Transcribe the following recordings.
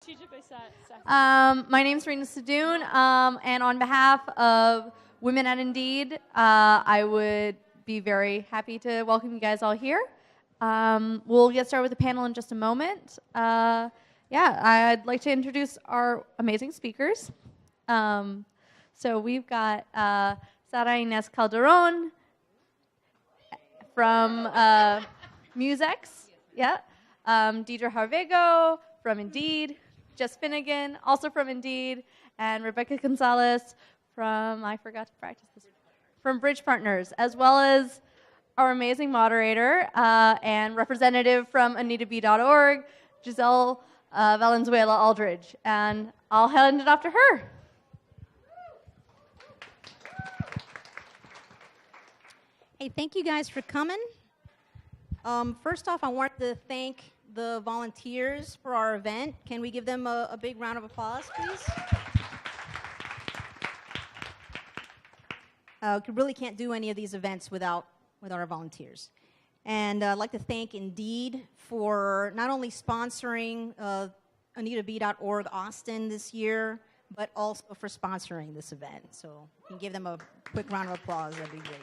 strategically set. My name is Rena Sadoun, and on behalf of Women at Indeed, I would be very happy to welcome you guys all here. We'll get started with the panel in just a moment. I'd like to introduce our amazing speakers. So we've got Sara Ines Calderon from Musex, Deidre Harvego from Indeed, Jess Finnegan, also from Indeed, and Rebecca Gonzalez from, from Bridge Partners, as well as our amazing moderator and representative from AnitaB.org, Giselle Valenzuela Aldridge. And I'll hand it off to her. Hey, thank you guys for coming. First off, I wanted to thank the volunteers for our event. Can we give them a big round of applause, please? We really can't do any of these events without our volunteers. And I'd like to thank Indeed for not only sponsoring AnitaB.org Austin this year, but also for sponsoring this event. So if you can give them a quick round of applause, that'd be great.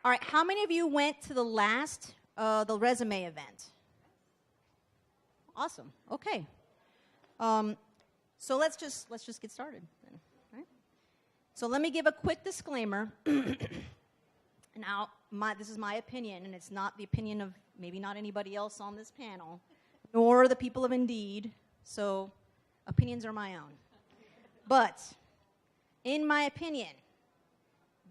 All right, how many of you went to the last, the resume event? Awesome, okay. So let's just get started then, right? So let me give a quick disclaimer. Now, this is my opinion, and it's not the opinion of maybe not anybody else on this panel, nor the people of Indeed, so opinions are my own. But in my opinion,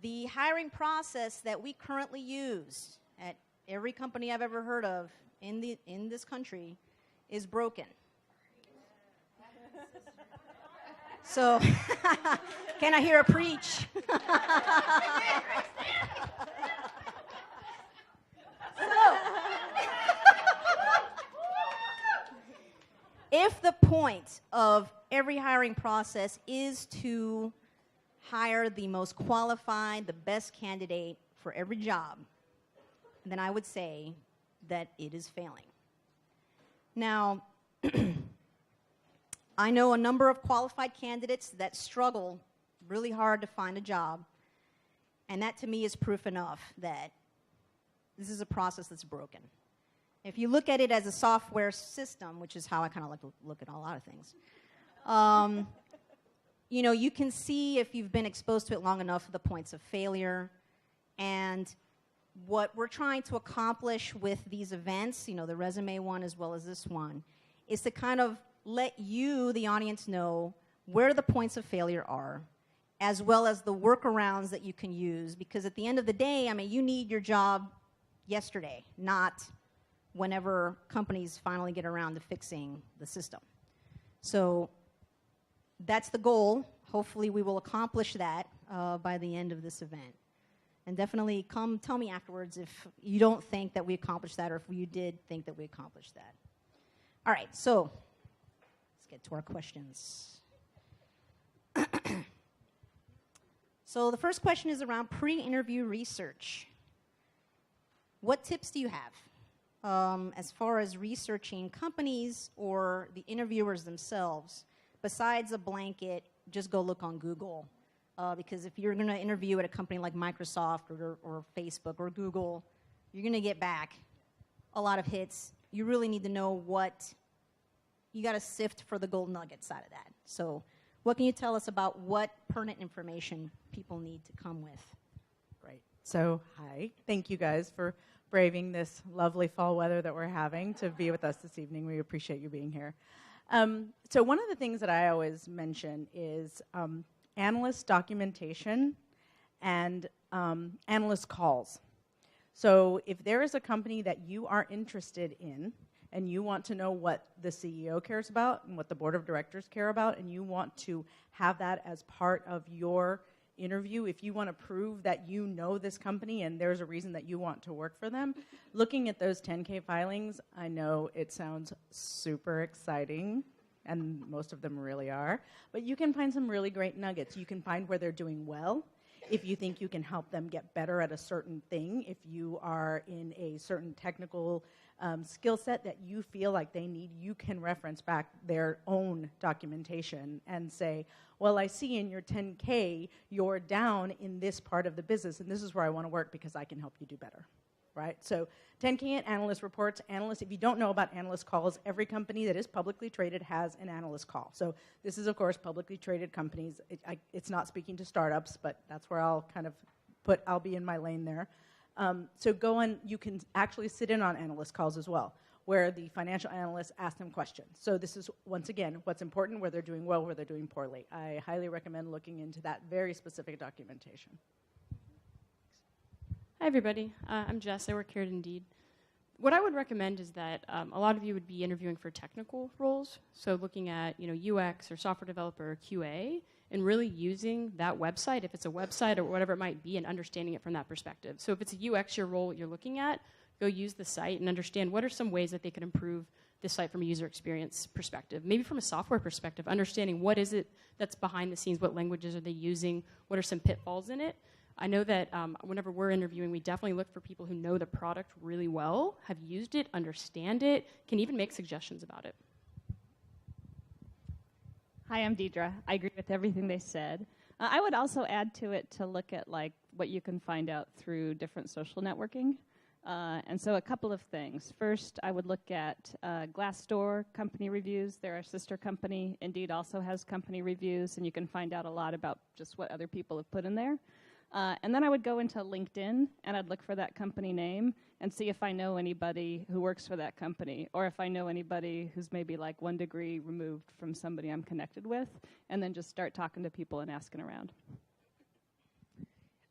the hiring process that we currently use at every company I've ever heard of in this country is broken. So, can I hear a preach? If the point of every hiring process is to hire the most qualified, the best candidate for every job, then I would say that it is failing. Now, I know a number of qualified candidates that struggle really hard to find a job, and that to me is proof enough that this is a process that's broken. If you look at it as a software system, which is how I kind of like to look at a lot of things, you know, you can see if you've been exposed to it long enough the points of failure. And what we're trying to accomplish with these events, you know, the resume one as well as this one, is to kind of let you, the audience, know where the points of failure are, as well as the workarounds that you can use. Because at the end of the day, I mean, you need your job yesterday, not whenever companies finally get around to fixing the system. So that's the goal. Hopefully we will accomplish that by the end of this event. And definitely come tell me afterwards if you don't think that we accomplished that or if you did think that we accomplished that. All right, so let's get to our questions. So the first question is around pre-interview research. What tips do you have as far as researching companies or the interviewers themselves? Besides a blanket, just go look on Google. Because if you're going to interview at a company like Microsoft or Facebook or Google, you're going to get back a lot of hits. You really need to know what, you got to sift for the gold nuggets out of that. So what can you tell us about what pertinent information people need to come with? Right. So, hi. Thank you guys for braving this lovely fall weather that we're having to be with us this evening. We appreciate you being here. So one of the things that I always mention is analyst documentation and analyst calls. So if there is a company that you are interested in and you want to know what the CEO cares about and what the board of directors care about, and you want to have that as part of your interview, if you want to prove that you know this company and there's a reason that you want to work for them, looking at those 10K filings, I know it sounds super exciting, and most of them really are, but you can find some really great nuggets. You can find where they're doing well. If you think you can help them get better at a certain thing, if you are in a certain technical skill set that you feel like they need, you can reference back their own documentation and say, well, I see in your 10K you're down in this part of the business, and this is where I want to work because I can help you do better, right? So 10K and analyst reports. Analysts, if you don't know about analyst calls, every company that is publicly traded has an analyst call. So this is, of course, publicly traded companies. It's not speaking to startups, but that's where I'll kind of I'll be in my lane there. So you can actually sit in on analyst calls as well, where the financial analysts ask them questions. So this is, once again, what's important, where they're doing well, where they're doing poorly. I highly recommend looking into that very specific documentation. Hi, everybody. I'm Jess. I work here at Indeed. What I would recommend is that a lot of you would be interviewing for technical roles, so looking at UX or software developer or QA, and really using that website, if it's a website or whatever it might be, and understanding it from that perspective. So if it's a UX role you're looking at, go use the site and understand what are some ways that they could improve the site from a user experience perspective. Maybe from a software perspective, understanding what is it that's behind the scenes, what languages are they using, what are some pitfalls in it. I know that whenever we're interviewing, we definitely look for people who know the product really well, have used it, understand it, can even make suggestions about it. Hi, I'm Deidre. I agree with everything they said. I would also add to it to look at what you can find out through different social networking. And so a couple of things. First, I would look at Glassdoor company reviews. They're our sister company. Indeed also has company reviews, and you can find out a lot about just what other people have put in there. And then I would go into LinkedIn, and I'd look for that company name and see if I know anybody who works for that company, or if I know anybody who's maybe 1 degree removed from somebody I'm connected with, and then just start talking to people and asking around.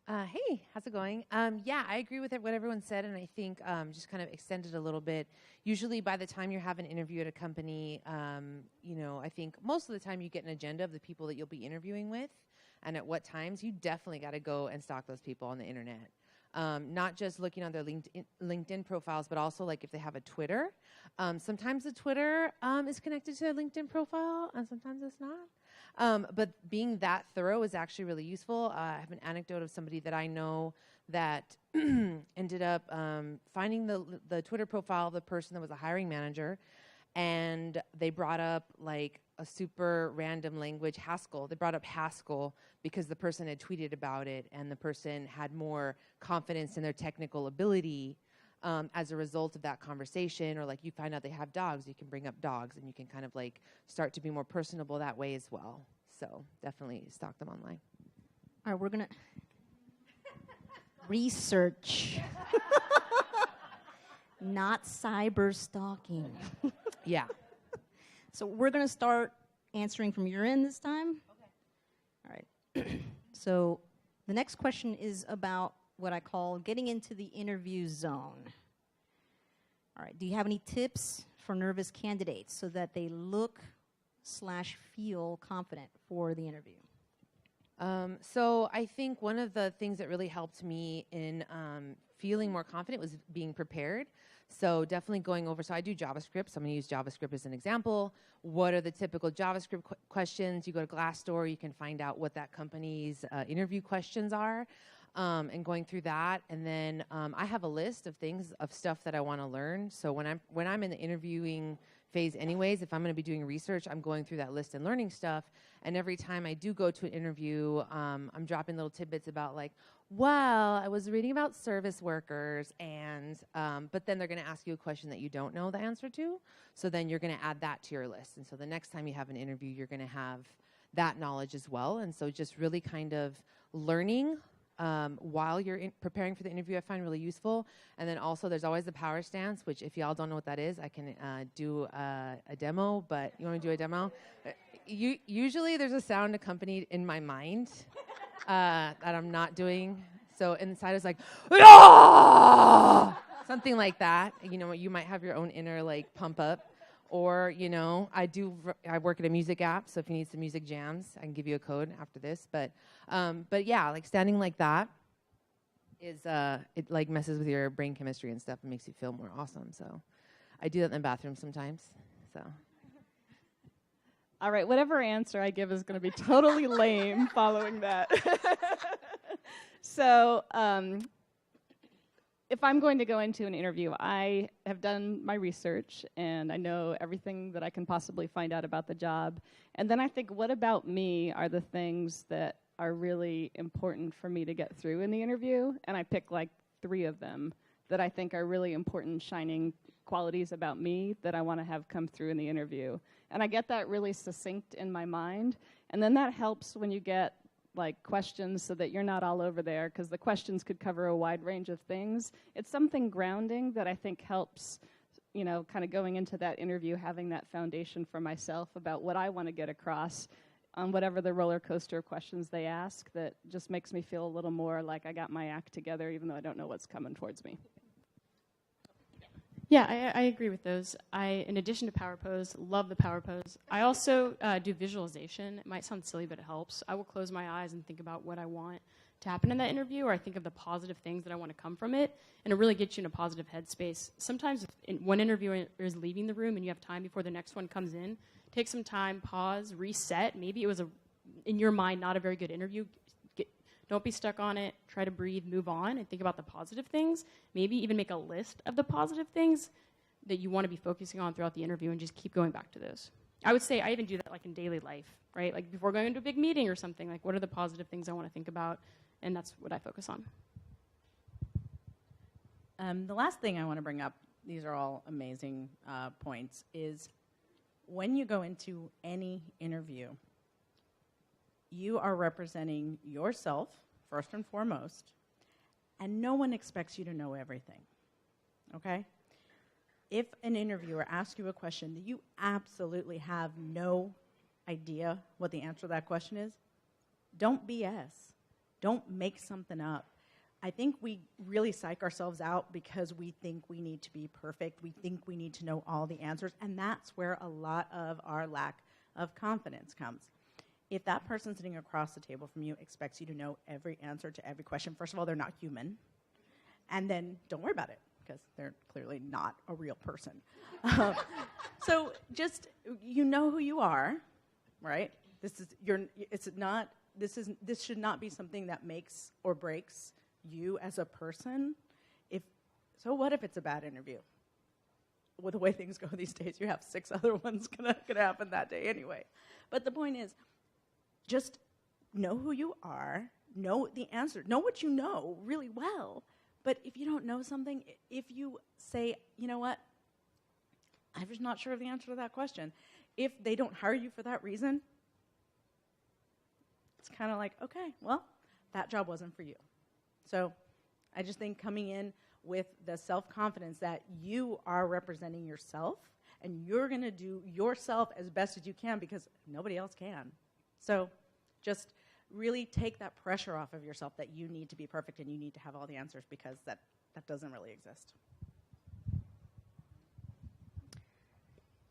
Hey, how's it going? Yeah, I agree with what everyone said, and I think just kind of extend it a little bit. Usually by the time you have an interview at a company, I think most of the time you get an agenda of the people that you'll be interviewing with, and at what times. You definitely got to go and stalk those people on the internet. Not just looking on their LinkedIn profiles, but also if they have a Twitter. Sometimes the Twitter is connected to their LinkedIn profile, and sometimes it's not. But being that thorough is actually really useful. I have an anecdote of somebody that I know that ended up finding the Twitter profile of the person that was a hiring manager, and they brought up a super random language, Haskell. They brought up Haskell because the person had tweeted about it, and the person had more confidence in their technical ability as a result of that conversation. Or you find out they have dogs, you can bring up dogs, and you can kind of start to be more personable that way as well. So definitely stalk them online. All right, we're going to research, not cyber stalking. Yeah. So we're going to start answering from your end this time. Okay. All right. So the next question is about what I call getting into the interview zone. All right. Do you have any tips for nervous candidates so that they look/feel confident for the interview? So I think one of the things that really helped me in feeling more confident was being prepared. So definitely going over, so I do JavaScript, so I'm going to use JavaScript as an example. What are the typical JavaScript questions? You go to Glassdoor, you can find out what that company's interview questions are, and going through that. And then I have a list of stuff that I want to learn. So when I'm in the interviewing phase anyways, if I'm going to be doing research, I'm going through that list and learning stuff. And every time I do go to an interview, I'm dropping little tidbits about well, I was reading about service workers, and but then they're going to ask you a question that you don't know the answer to. So then you're going to add that to your list. And so the next time you have an interview, you're going to have that knowledge as well. And so just really kind of learning while you're preparing for the interview, I find really useful. And then also there's always the power stance, which if y'all don't know what that is, I can do a demo. But you want to do a demo? Usually there's a sound accompanied in my mind that I'm not doing. So inside is something like that. You might have your own inner pump up. Or, I work at a music app, so if you need some music jams, I can give you a code after this. But yeah, standing like that is, it messes with your brain chemistry and stuff and makes you feel more awesome. So I do that in the bathroom sometimes, so. All right, whatever answer I give is going to be totally lame following that. So if I'm going to go into an interview, I have done my research and I know everything that I can possibly find out about the job. And then I think, what about me are the things that are really important for me to get through in the interview? And I pick like 3 of them that I think are really important, shining qualities about me that I want to have come through in the interview. And I get that really succinct in my mind. And then that helps when you get like questions so that you're not all over there, because the questions could cover a wide range of things. It's something grounding that I think helps, you know, kind of going into that interview, having that foundation for myself about what I want to get across on whatever the roller coaster of questions they ask, that just makes me feel a little more like I got my act together, even though I don't know what's coming towards me. Yeah, I agree with those. In addition to Power Pose, love the Power Pose. I also do visualization. It might sound silly, but it helps. I will close my eyes and think about what I want to happen in that interview, or I think of the positive things that I want to come from it, and it really gets you in a positive headspace. Sometimes if one interviewer is leaving the room and you have time before the next one comes in, take some time, pause, reset. Maybe it was, in your mind, not a very good interview. Don't be stuck on it. Try to breathe, move on, and think about the positive things. Maybe even make a list of the positive things that you want to be focusing on throughout the interview and just keep going back to those. I would say I even do that like in daily life, right? Like before going into a big meeting or something, like what are the positive things I want to think about? And that's what I focus on. The last thing I want to bring up, these are all amazing points, is when you go into any interview, you are representing yourself, first and foremost, and no one expects you to know everything, okay? If an interviewer asks you a question that you absolutely have no idea what the answer to that question is, don't BS. Don't make something up. I think we really psych ourselves out because we think we need to be perfect. We think we need to know all the answers, and that's where a lot of our lack of confidence comes. If that person sitting across the table from you expects you to know every answer to every question, first of all, they're not human. And then don't worry about it, because they're clearly not a real person. So just, you know who you are, right? This should not be something that makes or breaks you as a person. So what if it's a bad interview? With the way things go these days, you have 6 other ones gonna happen that day anyway. But the point is, just know who you are, know the answer, know what you know really well. But if you don't know something, if you say, you know what, I'm just not sure of the answer to that question, if they don't hire you for that reason, it's kind of like, okay, well, that job wasn't for you. So I just think coming in with the self-confidence that you are representing yourself and you're going to do yourself as best as you can because nobody else can. So just really take that pressure off of yourself that you need to be perfect and you need to have all the answers, because that doesn't really exist.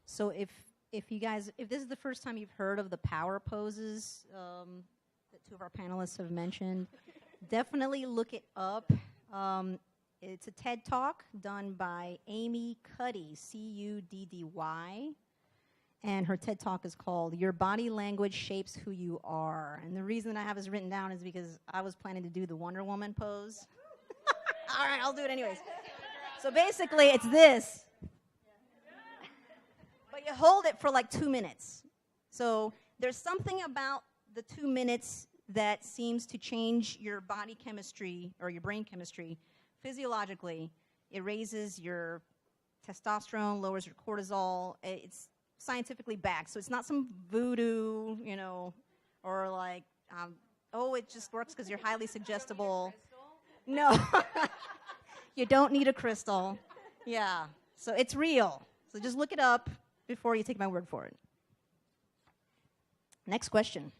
So if this is the first time you've heard of the power poses that 2 of our panelists have mentioned, definitely look it up. It's a TED Talk done by Amy Cuddy, Cuddy. And her TED Talk is called Your Body Language Shapes Who You Are. And the reason I have this written down is because I was planning to do the Wonder Woman pose. All right, I'll do it anyways. So basically, it's this. But you hold it for like 2 minutes. So there's something about the 2 minutes that seems to change your body chemistry or your brain chemistry physiologically. It raises your testosterone, lowers your cortisol. It's scientifically backed. So it's not some voodoo, or like, it just works because you're highly suggestible. No. You don't need a crystal. Yeah. So it's real. So just look it up before you take my word for it. Next question.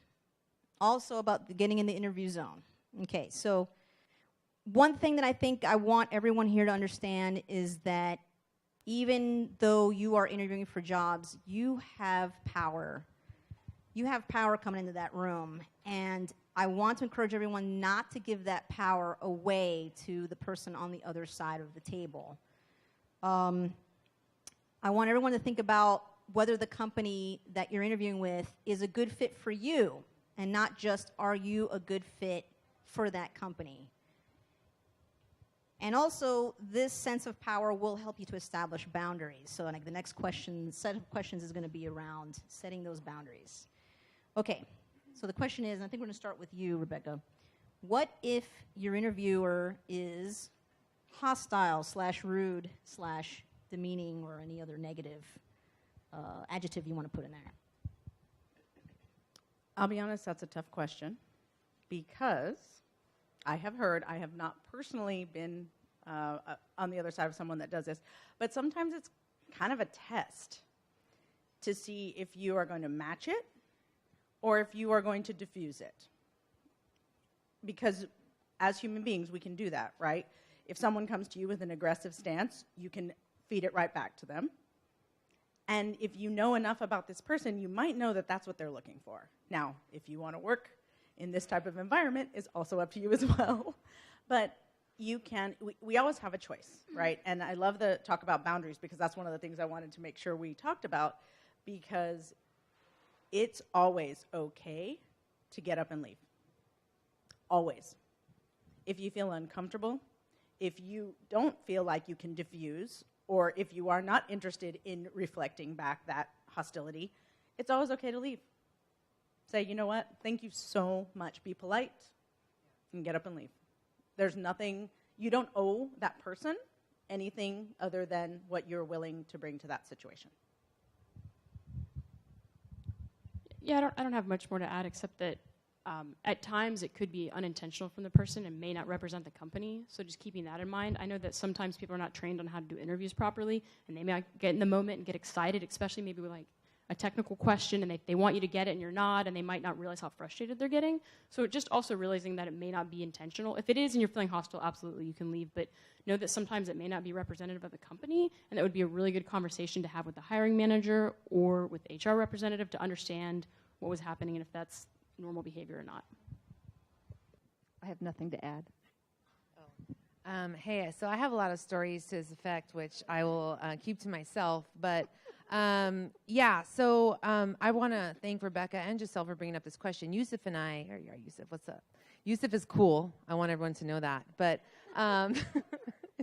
Also about getting in the interview zone. Okay, so one thing that I think I want everyone here to understand is that even though you are interviewing for jobs, you have power. You have power coming into that room. And I want to encourage everyone not to give that power away to the person on the other side of the table. I want everyone to think about whether the company that you're interviewing with is a good fit for you, and not just are you a good fit for that company. And also, this sense of power will help you to establish boundaries. So like the next set of questions is going to be around setting those boundaries. Okay, so the question is, and I think we're going to start with you, Rebecca. What if your interviewer is hostile / rude / demeaning or any other negative adjective you want to put in there? I'll be honest, that's a tough question because I have not personally been on the other side of someone that does this, but sometimes it's kind of a test to see if you are going to match it or if you are going to diffuse it. Because as human beings, we can do that, right? If someone comes to you with an aggressive stance, you can feed it right back to them. And if you know enough about this person, you might know that that's what they're looking for. Now, if you want to work in this type of environment, is also up to you as well. But you can, we always have a choice, right? And I love the talk about boundaries because that's one of the things I wanted to make sure we talked about, because it's always okay to get up and leave. Always. If you feel uncomfortable, if you don't feel like you can diffuse, or if you are not interested in reflecting back that hostility, it's always okay to leave. Say, you know what, thank you so much, be polite, and get up and leave. There's nothing, you don't owe that person anything other than what you're willing to bring to that situation. Yeah, I don't have much more to add except that at times it could be unintentional from the person and may not represent the company. So just keeping that in mind. I know that sometimes people are not trained on how to do interviews properly, and they may get in the moment and get excited, especially maybe with like a technical question, and they want you to get it and you're not, and they might not realize how frustrated they're getting. So just also realizing that it may not be intentional. If it is and you're feeling hostile, absolutely you can leave, but know that sometimes it may not be representative of the company, and that would be a really good conversation to have with the hiring manager or with the HR representative to understand what was happening and if that's normal behavior or not. I have nothing to add. Hey, so I have a lot of stories to this effect, which I will keep to myself. But yeah, so I want to thank Rebecca and Giselle for bringing up this question. Yusuf and I, or yeah, Yusuf, what's up? Yusuf is cool. I want everyone to know that. But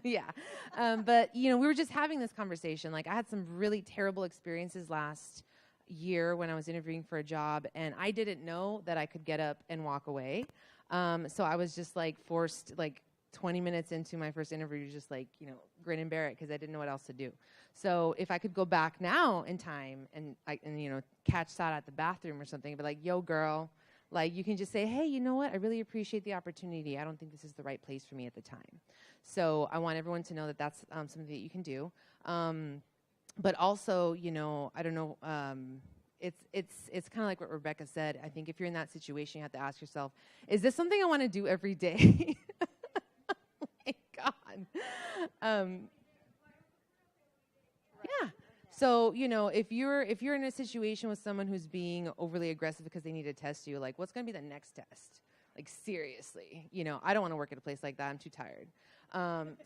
yeah, but you know, we were just having this conversation. Like, I had some really terrible experiences last year when I was interviewing for a job, and I didn't know that I could get up and walk away. So I was just like forced, like 20 minutes into my first interview, just like, you know, grin and bear it because I didn't know what else to do. So if I could go back now in time and you know, catch Sada at the bathroom or something, but like, yo, girl, like, you can just say, hey, you know what? I really appreciate the opportunity. I don't think this is the right place for me at the time. So I want everyone to know that that's something that you can do. But also, you know, I don't know, it's kind of like what Rebecca said. I think if you're in that situation, you have to ask yourself, is this something I want to do every day? Oh my God. Yeah. So, you know, if you're in a situation with someone who's being overly aggressive because they need to test you, like, what's going to be the next test? Like, seriously, you know, I don't want to work at a place like that. I'm too tired.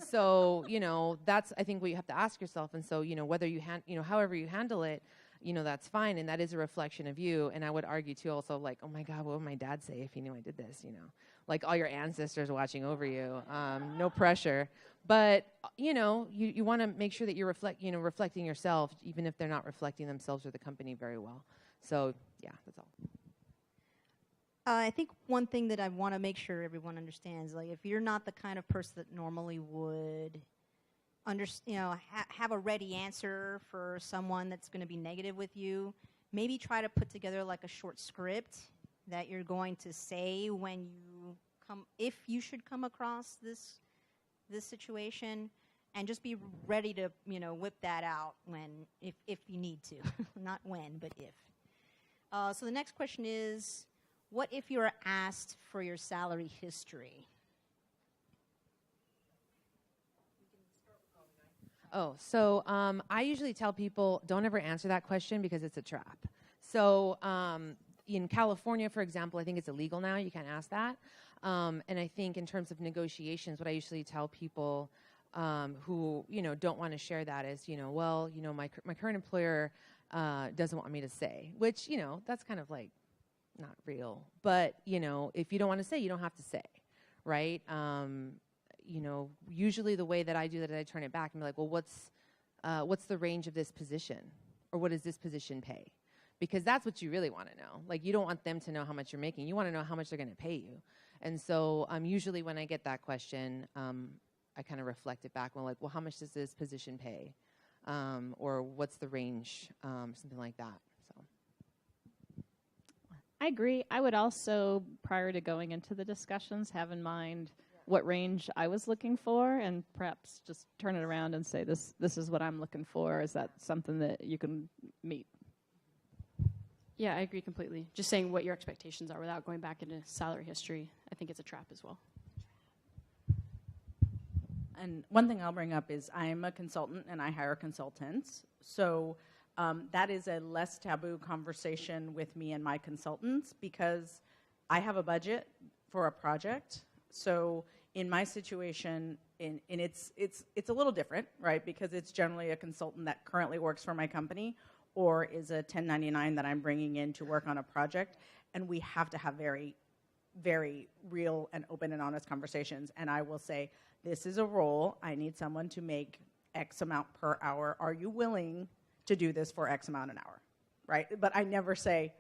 So, you know, that's, I think, what you have to ask yourself. And so, you know, whether you however you handle it, you know, that's fine. And that is a reflection of you. And I would argue too, also, like, oh my God, what would my dad say if he knew I did this? You know, like, all your ancestors watching over you, no pressure. But, you know, you want to make sure that you're reflecting yourself, even if they're not reflecting themselves or the company very well. So yeah, that's all. I think one thing that I want to make sure everyone understands, like, if you're not the kind of person that normally would have a ready answer for someone that's going to be negative with you, maybe try to put together like a short script that you're going to say when you if you should come across this situation, and just be ready to, you know, whip that out if you need to. Not when, but if. So the next question is, what if you are asked for your salary history? Oh, so I usually tell people, don't ever answer that question because it's a trap. So in California, for example, I think it's illegal now. You can't ask that. And I think in terms of negotiations, what I usually tell people who, you know, don't want to share that is, you know, well, you know, my current employer doesn't want me to say, which, you know, that's kind of like not real. But, you know, if you don't want to say, you don't have to say, right? usually the way that I do that, I turn it back and be like, well, what's the range of this position? Or what does this position pay? Because that's what you really want to know. Like, you don't want them to know how much you're making. You want to know how much they're going to pay you. And so usually when I get that question, I kind of reflect it back. Well, how much does this position pay? Or what's the range? Something like that. So I agree. I would also, prior to going into the discussions, have in mind what range I was looking for, and perhaps just turn it around and say, this is what I'm looking for. Is that something that you can meet? Yeah, I agree completely. Just saying what your expectations are without going back into salary history, I think it's a trap as well. And one thing I'll bring up is I'm a consultant and I hire consultants. So that is a less taboo conversation with me and my consultants because I have a budget for a project. So in my situation, and it's a little different, right? Because it's generally a consultant that currently works for my company or is a 1099 that I'm bringing in to work on a project. And we have to have very, very real and open and honest conversations. And I will say, this is a role. I need someone to make X amount per hour. Are you willing to do this for X amount an hour, right? But I never say,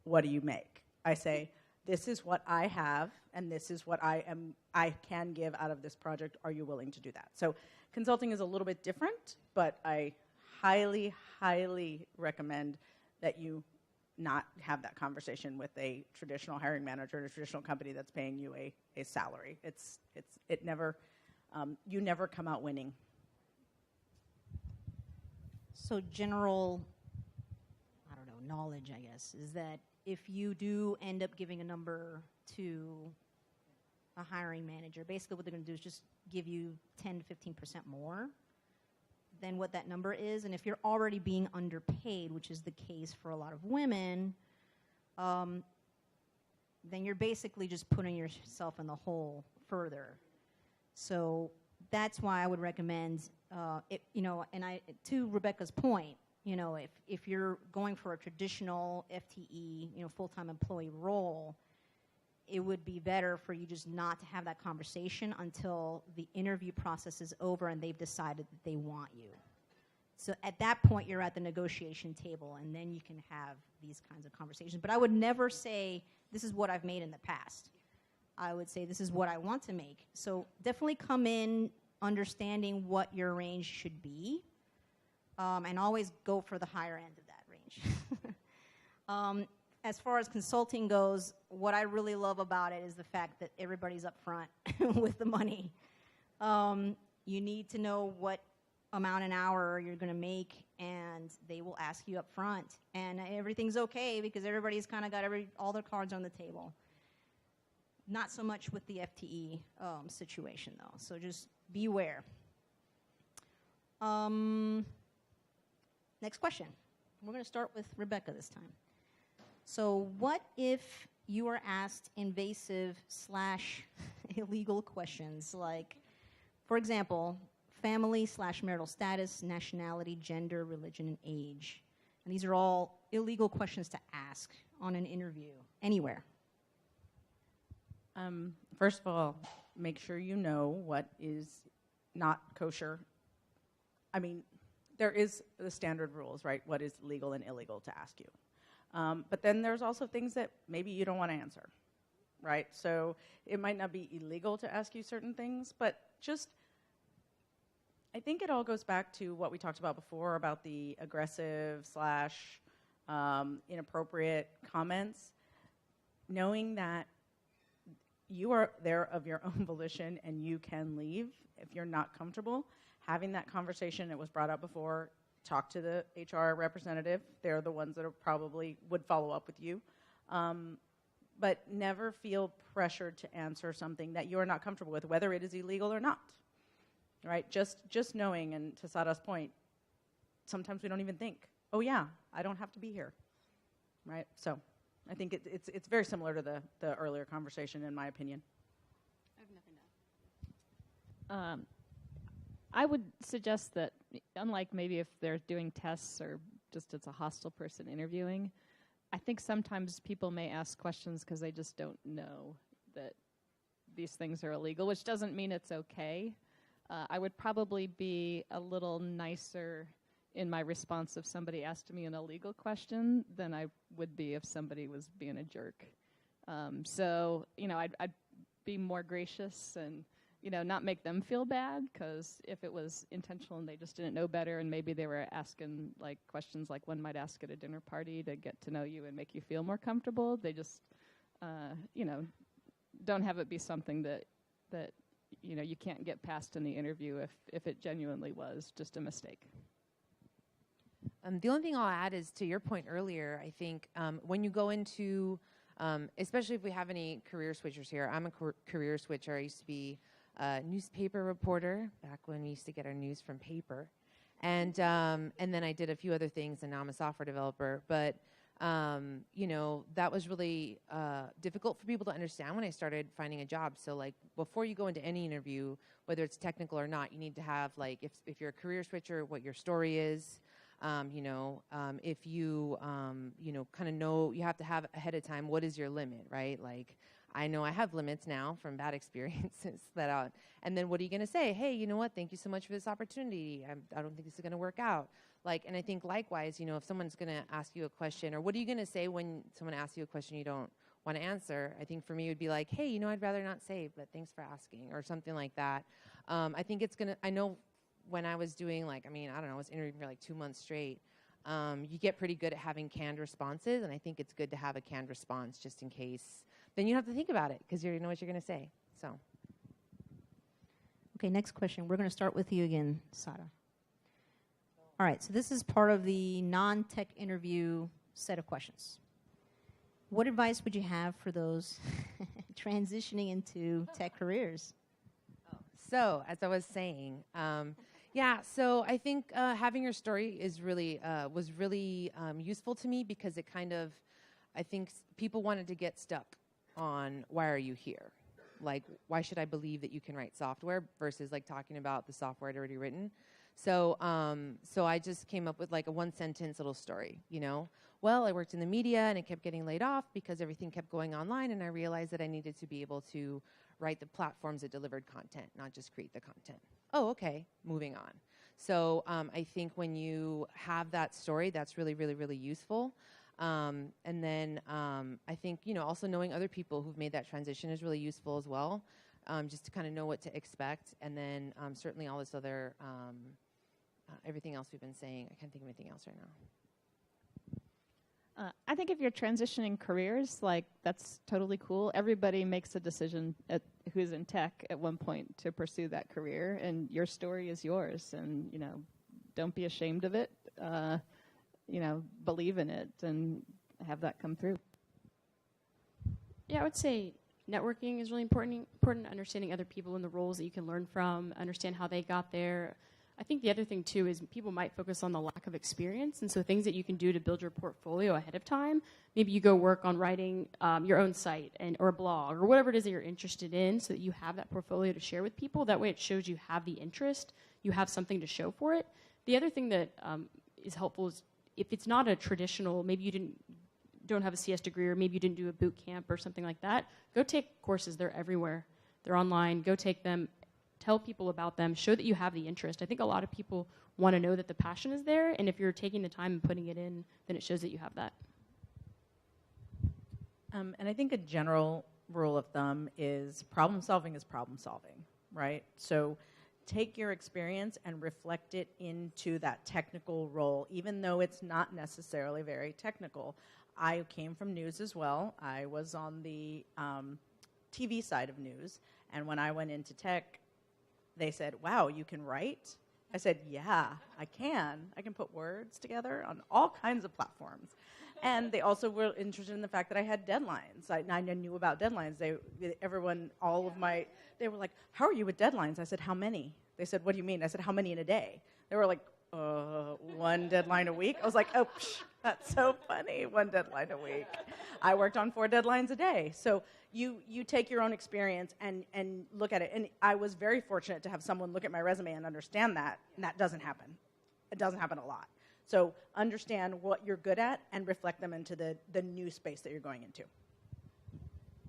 what do you make? I say, this is what I have, and this is what I can give out of this project. Are you willing to do that? So consulting is a little bit different, but I highly, highly recommend that you not have that conversation with a traditional hiring manager in a traditional company that's paying you a salary. You never come out winning. So general, I don't know, knowledge, I guess, is that if you do end up giving a number to a hiring manager, basically what they're going to do is just give you 10 to 15% more than what that number is. And if you're already being underpaid, which is the case for a lot of women, then you're basically just putting yourself in the hole further. So that's why I would recommend, to Rebecca's point, if you're going for a traditional FTE, full-time employee role, it would be better for you just not to have that conversation until the interview process is over and they've decided that they want you. So at that point, you're at the negotiation table, and then you can have these kinds of conversations. But I would never say, this is what I've made in the past. I would say, this is what I want to make. So definitely come in understanding what your range should be, and always go for the higher end of that range. As far as consulting goes, what I really love about it is the fact that everybody's up front with the money. You need to know what amount an hour you're going to make, and they will ask you up front. And everything's okay because everybody's kind of got all their cards on the table. Not so much with the FTE situation, though. So just beware. Next question. We're going to start with Rebecca this time. So what if you are asked invasive / illegal questions like, for example, family / marital status, nationality, gender, religion, and age? And these are all illegal questions to ask on an interview, anywhere. First of all, make sure you know what is not kosher. I mean, there is the standard rules, right? What is legal and illegal to ask you. But then there's also things that maybe you don't want to answer, right? So it might not be illegal to ask you certain things, but just, I think it all goes back to what we talked about before about the aggressive / inappropriate comments. Knowing that you are there of your own volition and you can leave if you're not comfortable. Having that conversation, it was brought up before, talk to the HR representative. They're the ones that are probably would follow up with you. But never feel pressured to answer something that you are not comfortable with, whether it is illegal or not. Right? Just knowing, and to Sada's point, sometimes we don't even think, oh yeah, I don't have to be here. Right? So I think it's very similar to the earlier conversation, in my opinion. I have nothing to add. I would suggest that, unlike maybe if they're doing tests or just it's a hostile person interviewing, I think sometimes people may ask questions because they just don't know that these things are illegal, which doesn't mean it's okay. I would probably be a little nicer in my response if somebody asked me an illegal question than I would be if somebody was being a jerk. So, I'd be more gracious and, not make them feel bad, because if it was intentional and they just didn't know better and maybe they were asking like questions like one might ask at a dinner party to get to know you and make you feel more comfortable, they just, don't have it be something that you can't get past in the interview if it genuinely was just a mistake. The only thing I'll add is to your point earlier, I think when you go into, especially if we have any career switchers here, I'm a career switcher. I used to be a newspaper reporter back when we used to get our news from paper. And then I did a few other things, and now I'm a software developer. But, that was really difficult for people to understand when I started finding a job. So, like, before you go into any interview, whether it's technical or not, you need to have, like, if you're a career switcher, what your story is. If you, kind of know, you have to have ahead of time, what is your limit, right? Like, I know I have limits now from bad experiences and then what are you going to say? Hey, you know what? Thank you so much for this opportunity. I don't think this is going to work out. Like, and I think likewise, if someone's going to ask you a question, or what are you going to say when someone asks you a question you don't want to answer? I think for me it would be like, hey, I'd rather not say, but thanks for asking, or something like that. I think it's going to, I know when I was doing I was interviewing for like 2 months straight. You get pretty good at having canned responses, and I think it's good to have a canned response just in case. Then you don't have to think about it because you know what you're going to say. So. Okay, next question. We're going to start with you again, Sara. All right, so this is part of the non-tech interview set of questions. What advice would you have for those transitioning into tech careers? So, as I was saying, so I think having your story is really was really useful to me, because it kind of, I think people wanted to get stuck on why are you here? Like, why should I believe that you can write software versus like talking about the software I'd already written. So I just came up with like a one-sentence little story, Well, I worked in the media and I kept getting laid off because everything kept going online, and I realized that I needed to be able to write the platforms that delivered content, not just create the content. Oh, okay, moving on. So I think when you have that story, that's really, really, really useful. And then I think, also knowing other people who've made that transition is really useful as well, just to kind of know what to expect. And then certainly all this other, everything else we've been saying. I can't think of anything else right now. I think if you're transitioning careers, that's totally cool. Everybody makes a decision who's in tech at one point to pursue that career, and your story is yours. And, don't be ashamed of it. Believe in it and have that come through. Yeah, I would say networking is really important, understanding other people in the roles that you can learn from, understand how they got there. I think the other thing, too, is people might focus on the lack of experience, and so things that you can do to build your portfolio ahead of time. Maybe you go work on writing your own site or a blog or whatever it is that you're interested in, so that you have that portfolio to share with people. That way it shows you have the interest, you have something to show for it. The other thing that is helpful is if it's not a traditional, maybe you don't have a CS degree, or maybe you didn't do a boot camp or something like that, go take courses. They're everywhere. They're online. Go take them. Tell people about them. Show that you have the interest. I think a lot of people want to know that the passion is there, and if you're taking the time and putting it in, then it shows that you have that. And I think a general rule of thumb is problem solving, right? So take your experience and reflect it into that technical role, even though it's not necessarily very technical. I came from news as well. I was on the TV side of news, and when I went into tech, they said, wow, you can write? I said, yeah, I can. I can put words together on all kinds of platforms. And they also were interested in the fact that I had deadlines. I knew about deadlines. They were like, how are you with deadlines? I said, how many? They said, what do you mean? I said, how many in a day? They were like, one deadline a week. I was like, oh, that's so funny, one deadline a week. I worked on 4 deadlines a day. So you take your own experience and look at it. And I was very fortunate to have someone look at my resume and understand that, and that doesn't happen. It doesn't happen a lot. So understand what you're good at and reflect them into the new space that you're going into.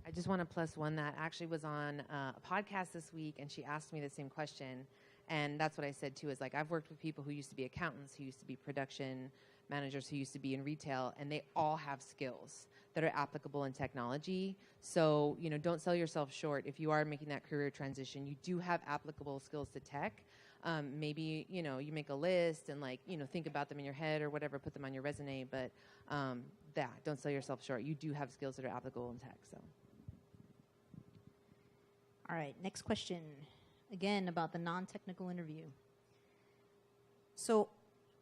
I just want to plus one that actually was on a podcast this week, and she asked me the same question. And that's what I said, too, is like I've worked with people who used to be accountants, who used to be production managers, who used to be in retail, and they all have skills that are applicable in technology. So, you know, don't sell yourself short. If you are making that career transition, you do have applicable skills to tech. Maybe, you know, you make a list and, like, you know, think about them in your head or whatever, put them on your resume. But don't sell yourself short. You do have skills that are applicable in tech. So. All right, next question. Again, about the non-technical interview. So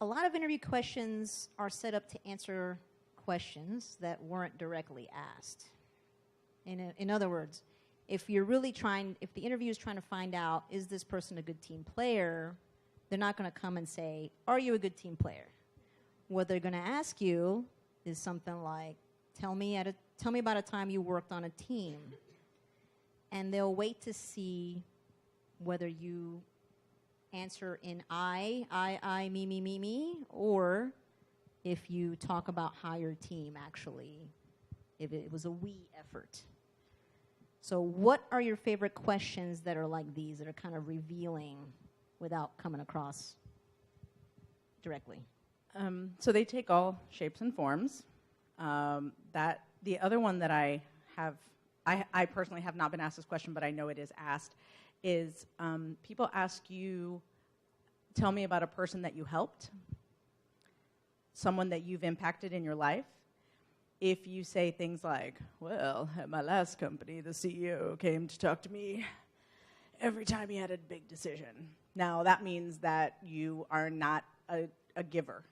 a lot of interview questions are set up to answer questions that weren't directly asked. In other words, if the interview is trying to find out, is this person a good team player, they're not going to come and say, are you a good team player? What they're going to ask you is something like, tell me about a time you worked on a team. And they'll wait to see whether you answer in I, me, or if you talk about how your team actually, if it was a we effort. So what are your favorite questions that are like these, that are kind of revealing without coming across directly? So they take all shapes and forms. The other one that I personally have not been asked this question, but I know it is asked, is people ask you, tell me about a person that you helped, someone that you've impacted in your life. If you say things like, well, at my last company, the CEO came to talk to me every time he had a big decision. Now, that means that you are not a giver.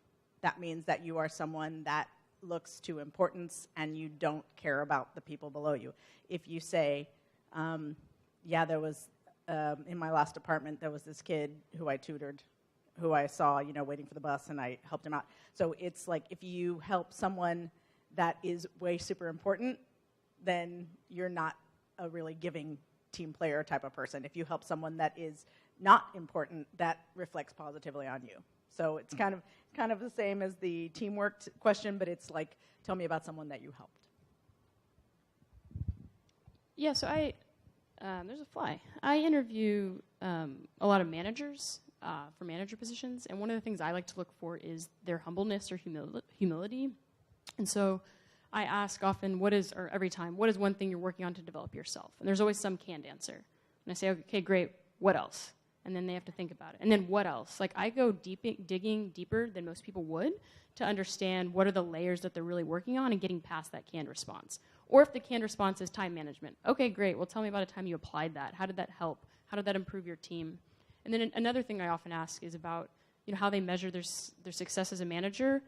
That means that you are someone that looks to importance and you don't care about the people below you. If you say, there was, in my last department, there was this kid who I tutored, who I saw, you know, waiting for the bus, and I helped him out. So it's like if you help someone that is way super important, then you're not a really giving team player type of person. If you help someone that is not important, that reflects positively on you. So it's kind of the same as the teamwork question, but it's like, tell me about someone that you helped. Yeah, so there's a fly. I interview a lot of managers for manager positions, and one of the things I like to look for is their humbleness or humility. And so I ask often, every time, what is one thing you're working on to develop yourself? And there's always some canned answer. And I say, okay, great, what else? And then they have to think about it. And then what else? Like, I go digging deeper than most people would to understand what are the layers that they're really working on and getting past that canned response. Or if the canned response is time management. Okay, great, well, tell me about a time you applied that. How did that help? How did that improve your team? And then another thing I often ask is about, you know, how they measure their success as a manager.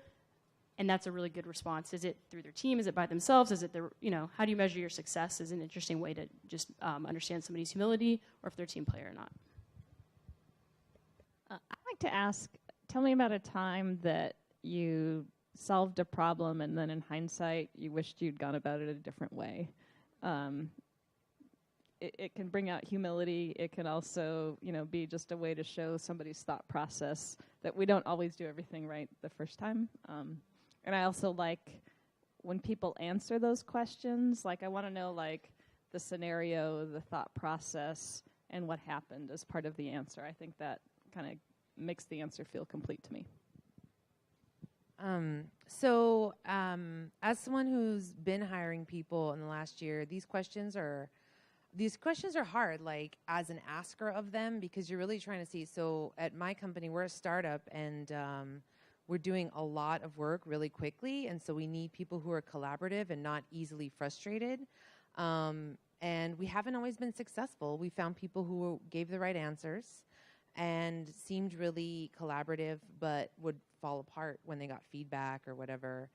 And that's a really good response. Is it through their team? Is it by themselves? Is it how do you measure your success is an interesting way to just understand somebody's humility or if they're a team player or not. I'd like to ask, tell me about a time that you solved a problem and then in hindsight you wished you'd gone about it a different way. It can bring out humility. It can also, be just a way to show somebody's thought process that we don't always do everything right the first time. And I also like when people answer those questions, like I want to know like the scenario, the thought process, and what happened as part of the answer. I think that kind of makes the answer feel complete to me. As someone who's been hiring people in the last year, these questions are hard, like as an asker of them, because you're really trying to see. So at my company, we're a startup, and we're doing a lot of work really quickly, and so we need people who are collaborative and not easily frustrated. And we haven't always been successful. We found people who gave the right answers and seemed really collaborative, but would fall apart when they got feedback or whatever.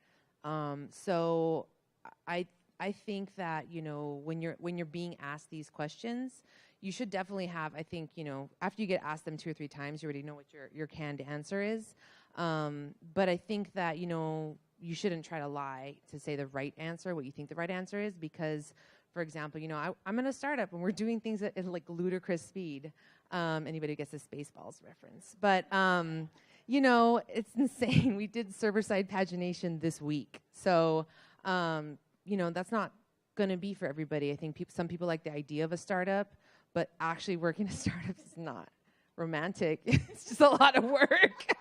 So I think that, when you're being asked these questions, you should definitely have, I think, after you get asked them 2 or 3 times, you already know what your canned answer is. But I think that, you shouldn't try to lie to say the right answer, what you think the right answer is, because, for example, I'm in a startup and we're doing things at like ludicrous speed. Anybody who gets a Spaceballs reference. But, it's insane. We did server-side pagination this week. So, that's not going to be for everybody. I think some people like the idea of a startup, but actually working a startup is not romantic. It's just a lot of work.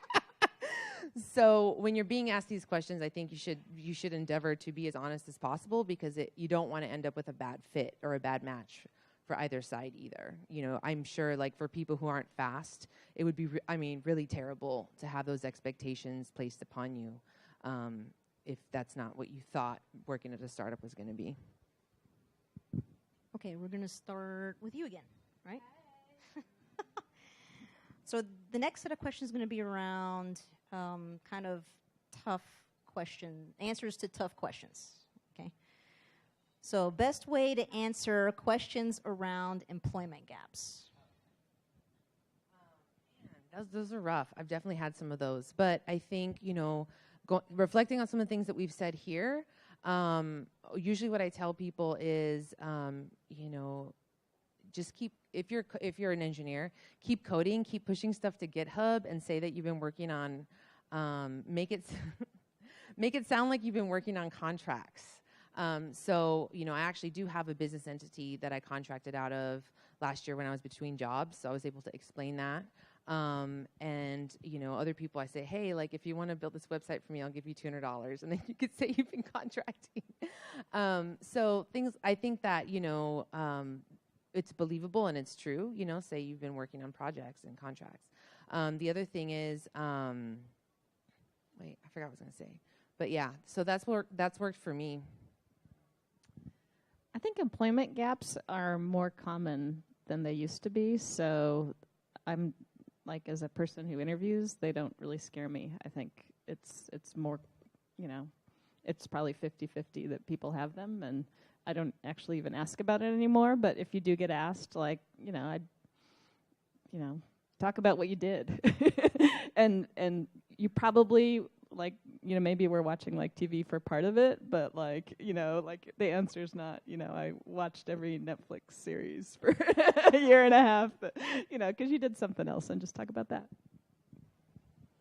So when you're being asked these questions, I think you should endeavor to be as honest as possible, because you don't want to end up with a bad fit or a bad match for either side either. You know, I'm sure, like, for people who aren't fast, it would be really terrible to have those expectations placed upon you, if that's not what you thought working at a startup was going to be. Okay, we're going to start with you again, right? So the next set of questions is going to be around kind of answers to tough questions, okay? So best way to answer questions around employment gaps. Those are rough. I've definitely had some of those. But I think, you know, reflecting on some of the things that we've said here, usually what I tell people is, you know, just if you're an engineer, keep coding, keep pushing stuff to GitHub, and say that you've been working on, make it sound like you've been working on contracts. So, you know, I actually do have a business entity that I contracted out of last year when I was between jobs, so I was able to explain that. And, you know, other people, I say, hey, like, if you want to build this website for me, I'll give you $200. And then you could say you've been contracting. So I think that, you know, it's believable and it's true, you know, say you've been working on projects and contracts. The other thing is, wait, I forgot what I was going to say. But yeah, so that's worked for me. I think employment gaps are more common than they used to be. So I'm like, as a person who interviews, they don't really scare me. I think it's more, you know, it's probably 50-50 that people have them, and I don't actually even ask about it anymore. But if you do get asked, like, you know, talk about what you did. and you probably, like, you know, maybe we're watching like TV for part of it, but like, you know, like the answer's not, you know, I watched every Netflix series for a year and a half, but, you know, because you did something else, and just talk about that.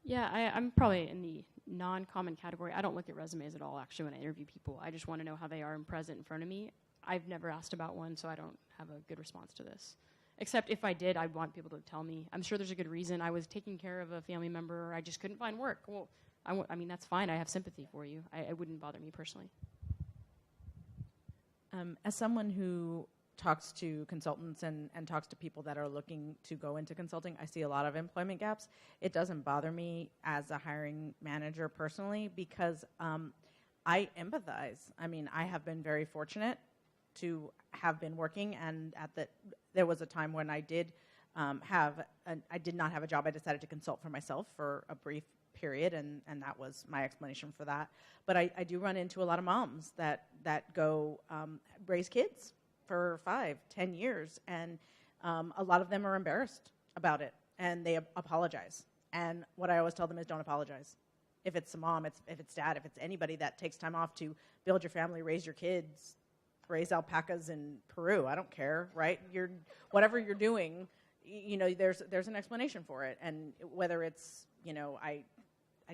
Yeah, I'm probably in the non-common category. I don't look at resumes at all, actually, when I interview people. I just want to know how they are and present in front of me. I've never asked about one, so I don't have a good response to this. Except if I did, I'd want people to tell me. I'm sure there's a good reason. I was taking care of a family member, or I just couldn't find work. Well, I mean, that's fine. I have sympathy for you. It wouldn't bother me personally. As someone who talks to consultants and talks to people that are looking to go into consulting, I see a lot of employment gaps. It doesn't bother me as a hiring manager personally, because I empathize. I mean, I have been very fortunate to have been working, and there was a time when I did I did not have a job. I decided to consult for myself for a brief period, and that was my explanation for that. But I do run into a lot of moms that go raise kids for 5-10 years, and a lot of them are embarrassed about it, and they apologize. And what I always tell them is, don't apologize. If it's a mom, if it's dad, if it's anybody that takes time off to build your family, raise your kids, raise alpacas in Peru, I don't care, right? Whatever you're doing, you know, there's an explanation for it. And whether it's, you know, I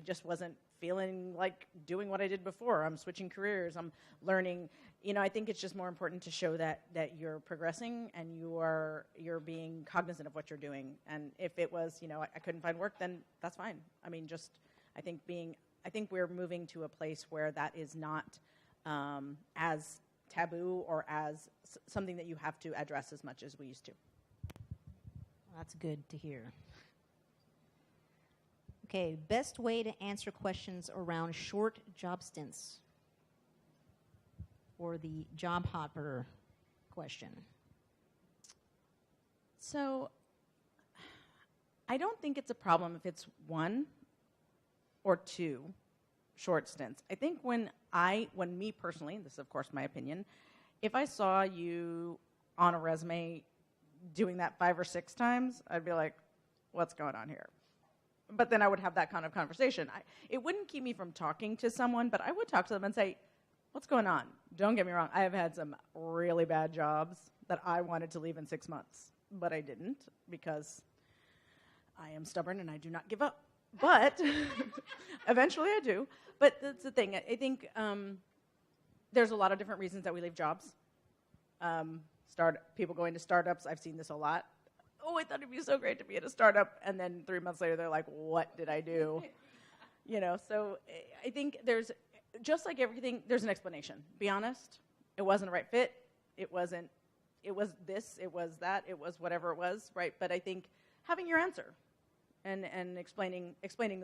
just wasn't feeling like doing what I did before. I'm switching careers. I'm learning. You know, I think it's just more important to show that you're progressing and you're being cognizant of what you're doing. And if it was, you know, I couldn't find work, then that's fine. I mean, I think we're moving to a place where that is not as taboo or as something that you have to address as much as we used to. That's good to hear. Okay, best way to answer questions around short job stints, or the job hopper question. So I don't think it's a problem if it's 1 or 2 short stints. I think when me personally, this is of course my opinion, if I saw you on a resume doing that 5 or 6 times, I'd be like, what's going on here? But then I would have that kind of conversation. It wouldn't keep me from talking to someone, but I would talk to them and say, what's going on? Don't get me wrong. I have had some really bad jobs that I wanted to leave in 6 months, but I didn't, because I am stubborn and I do not give up. But eventually I do. But that's the thing. I think there's a lot of different reasons that we leave jobs. People going to startups, I've seen this a lot. Oh, I thought it'd be so great to be at a startup, and then 3 months later, they're like, what did I do? So I think there's, just like everything, there's an explanation. Be honest, it wasn't a right fit. It was this, it was that, it was whatever it was, right? But I think having your answer and explaining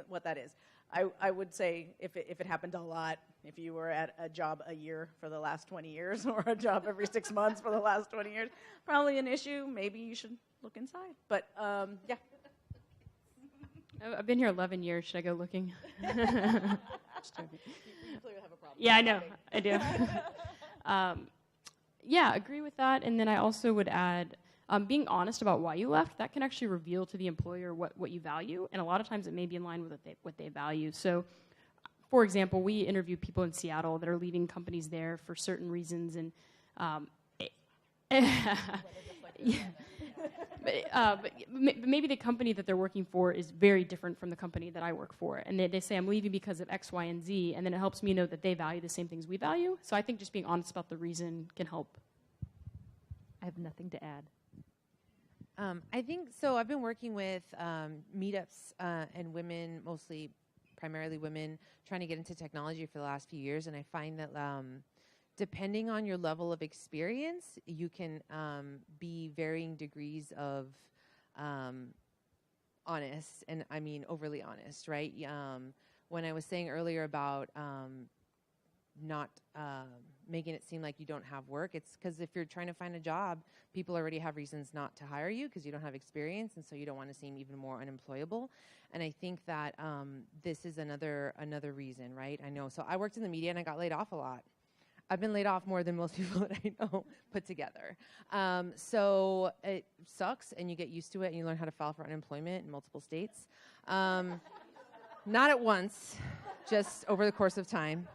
what that is. I would say if it happened a lot, if you were at a job a year for the last 20 years or a job every 6 months for the last 20 years, probably an issue. Maybe you should look inside. But, yeah. I've been here 11 years. Should I go looking? Just joking. You clearly have a problem. Yeah, I know. I do. Yeah, agree with that. And then I also would add, being honest about why you left, that can actually reveal to the employer what you value. And a lot of times it may be in line with what they value. So, for example, we interview people in Seattle that are leaving companies there for certain reasons. And but maybe the company that they're working for is very different from the company that I work for. And they say, I'm leaving because of X, Y, and Z. And then it helps me know that they value the same things we value. So I think just being honest about the reason can help. I have nothing to add. I think so. I've been working with meetups and women, primarily women, trying to get into technology for the last few years. And I find that depending on your level of experience, you can be varying degrees of honest, and I mean overly honest, right? When I was saying earlier about not making it seem like you don't have work, it's because if you're trying to find a job, people already have reasons not to hire you because you don't have experience, and so you don't want to seem even more unemployable. And I think that this is another reason, right? I know. So I worked in the media and I got laid off a lot. I've been laid off more than most people that I know put together. So it sucks, and you get used to it, and you learn how to file for unemployment in multiple states. Not at once, just over the course of time.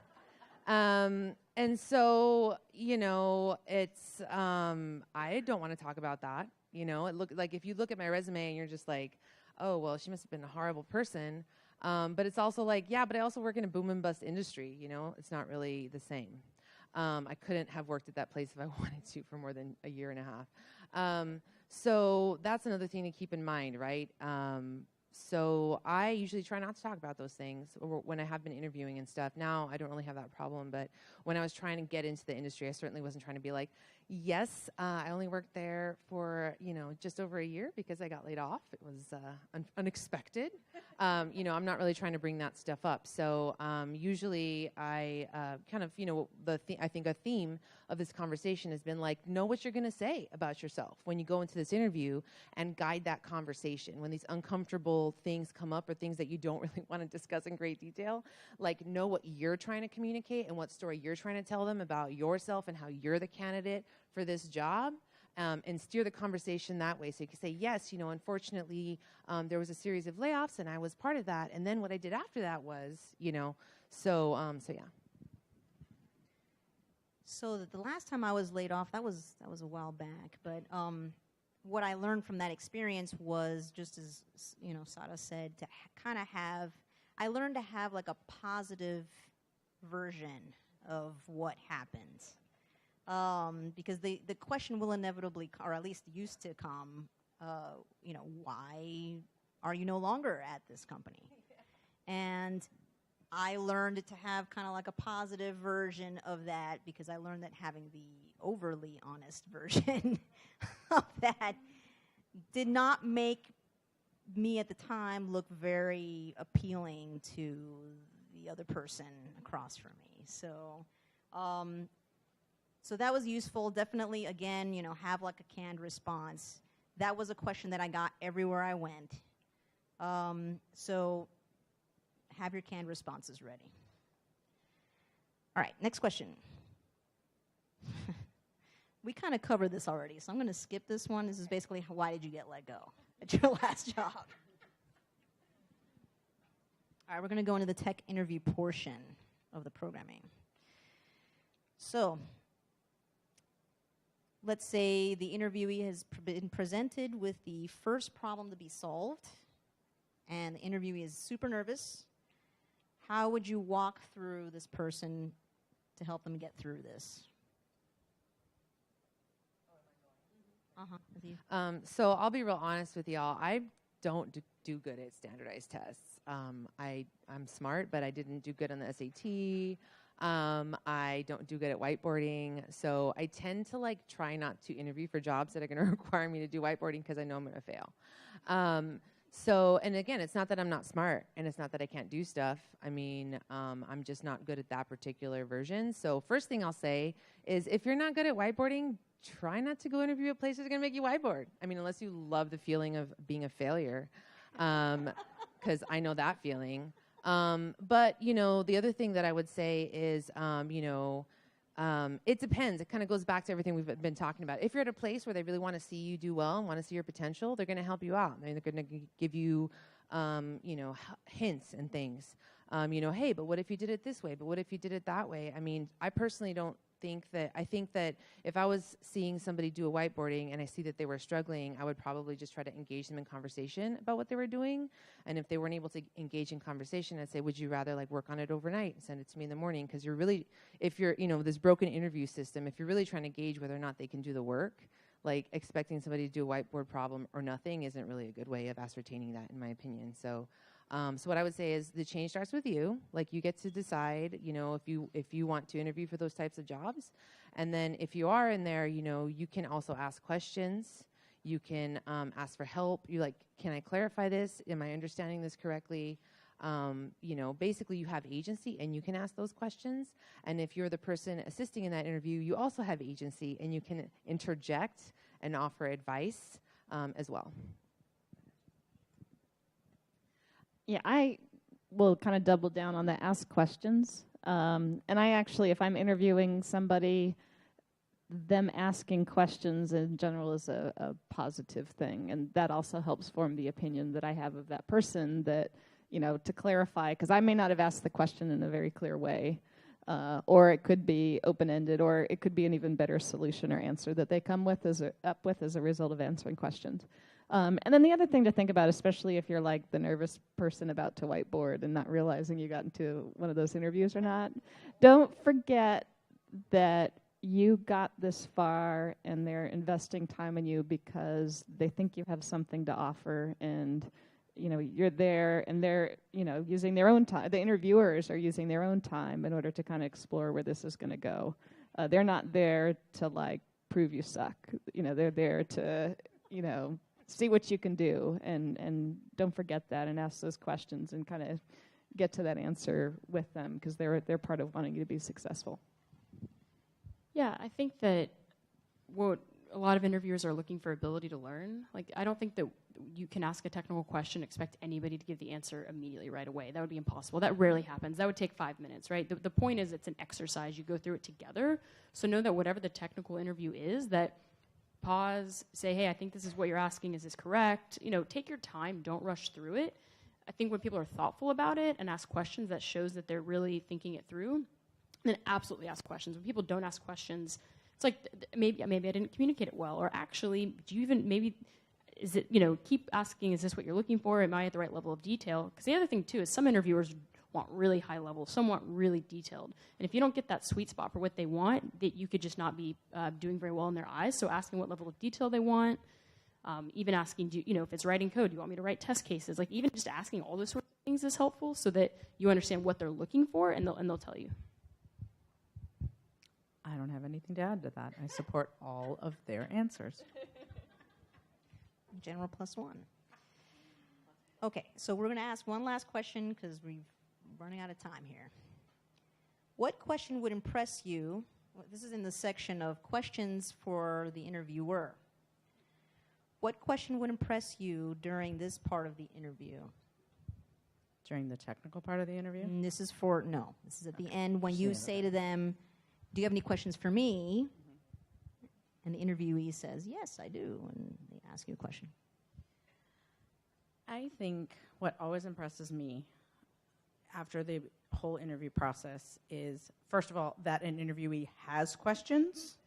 And so, it's, I don't want to talk about that. If you look at my resume and you're just like, oh, well, she must have been a horrible person. But it's also like, yeah, but I also work in a boom and bust industry, it's not really the same. I couldn't have worked at that place if I wanted to for more than a year and a half. So that's another thing to keep in mind, right? So I usually try not to talk about those things when I have been interviewing and stuff. Now I don't really have that problem, but when I was trying to get into the industry, I certainly wasn't trying to be like, yes, I only worked there for, just over a year because I got laid off. It was unexpected. I'm not really trying to bring that stuff up. So usually I kind of, I think a theme of this conversation has been like, know what you're going to say about yourself when you go into this interview and guide that conversation. When these uncomfortable things come up or things that you don't really want to discuss in great detail, like know what you're trying to communicate and what story you're trying to tell them about yourself and how you're the candidate for this job. And steer the conversation that way. So you can say, yes, unfortunately, there was a series of layoffs, and I was part of that. And then what I did after that was, so yeah. So the last time I was laid off, that was a while back. But what I learned from that experience was, just as Sada said, to kind of I learned to have like a positive version of what happened. Because the question will inevitably, or at least used to come, why are you no longer at this company? And I learned to have kind of like a positive version of that, because I learned that having the overly honest version of that did not make me at the time look very appealing to the other person across from me. So that was useful. Definitely, again, have like a canned response. That was a question that I got everywhere I went. So have your canned responses ready. All right, next question. We kind of covered this already, so I'm going to skip this one. This is basically, why did you get let go at your last job? All right, we're going to go into the tech interview portion of the programming. So let's say the interviewee has been presented with the first problem to be solved, and the interviewee is super nervous. How would you walk through this person to help them get through this? With you. So I'll be real honest with y'all. I don't do good at standardized tests. I'm smart, but I didn't do good on the SAT. I don't do good at whiteboarding. So I tend to try not to interview for jobs that are going to require me to do whiteboarding because I know I'm going to fail. So, and again, it's not that I'm not smart and it's not that I can't do stuff. I mean, I'm just not good at that particular version. So first thing I'll say is if you're not good at whiteboarding, try not to go interview at places that are going to make you whiteboard. I mean, unless you love the feeling of being a failure, because I know that feeling. But, the other thing that I would say is, it depends. It kind of goes back to everything we've been talking about. If you're at a place where they really want to see you do well and want to see your potential, they're going to help you out. I mean, they're going to give you, hints and things. Hey, but what if you did it this way? But what if you did it that way? I mean, I personally don't think that, I think that if I was seeing somebody do a whiteboarding and I see that they were struggling, I would probably just try to engage them in conversation about what they were doing. And if they weren't able to engage in conversation, I'd say, would you rather work on it overnight and send it to me in the morning? Because you're really, if you're, this broken interview system, if you're really trying to gauge whether or not they can do the work, expecting somebody to do a whiteboard problem or nothing isn't really a good way of ascertaining that, in my opinion. So what I would say is the change starts with you. You get to decide, if you want to interview for those types of jobs. And then if you are in there, you can also ask questions. You can ask for help. Can I clarify this? Am I understanding this correctly? Basically you have agency and you can ask those questions. And if you're the person assisting in that interview, you also have agency and you can interject and offer advice as well. Yeah, I will kind of double down on the ask questions. And I actually, if I'm interviewing somebody, them asking questions in general is a positive thing. And that also helps form the opinion that I have of that person that, to clarify, because I may not have asked the question in a very clear way. Or it could be open-ended, or it could be an even better solution or answer that they come up with as a result of answering questions. And then the other thing to think about, especially if you're the nervous person about to whiteboard and not realizing you got into one of those interviews or not, don't forget that you got this far and they're investing time in you because they think you have something to offer, and you're there and they're using their own time. The interviewers are using their own time in order to kind of explore where this is going to go. They're not there to prove you suck. They're there to see what you can do, and don't forget that, and ask those questions and kind of get to that answer with them, because they're part of wanting you to be successful. Yeah, I think that what a lot of interviewers are looking for ability to learn. I don't think that you can ask a technical question, expect anybody to give the answer immediately right away. That would be impossible. That rarely happens. That would take 5 minutes, right? The point is it's an exercise. You go through it together. So know that whatever the technical interview is, that pause, say, hey, I think this is what you're asking. Is this correct? Take your time. Don't rush through it. I think when people are thoughtful about it and ask questions, that shows that they're really thinking it through. Then absolutely ask questions. When people don't ask questions, it's maybe I didn't communicate it well, or actually, do you even is it, keep asking, is this what you're looking for? Am I at the right level of detail? Because the other thing too is some interviewers want really high level, some want really detailed. And if you don't get that sweet spot for what they want, that you could just not be doing very well in their eyes. So asking what level of detail they want, even asking, if it's writing code, do you want me to write test cases? Even just asking all those sorts of things is helpful, so that you understand what they're looking for, and they'll tell you. I don't have anything to add to that. I support all of their answers. General +1. Okay, so we're going to ask one last question because we're running out of time here. What question would impress you? Well, this is in the section of questions for the interviewer. What question would impress you during this part of the interview? During the technical part of the interview? And this is at the end when you say to them, do you have any questions for me? And the interviewee says, yes, I do. And they ask you a question. I think what always impresses me after the whole interview process is, first of all, that an interviewee has questions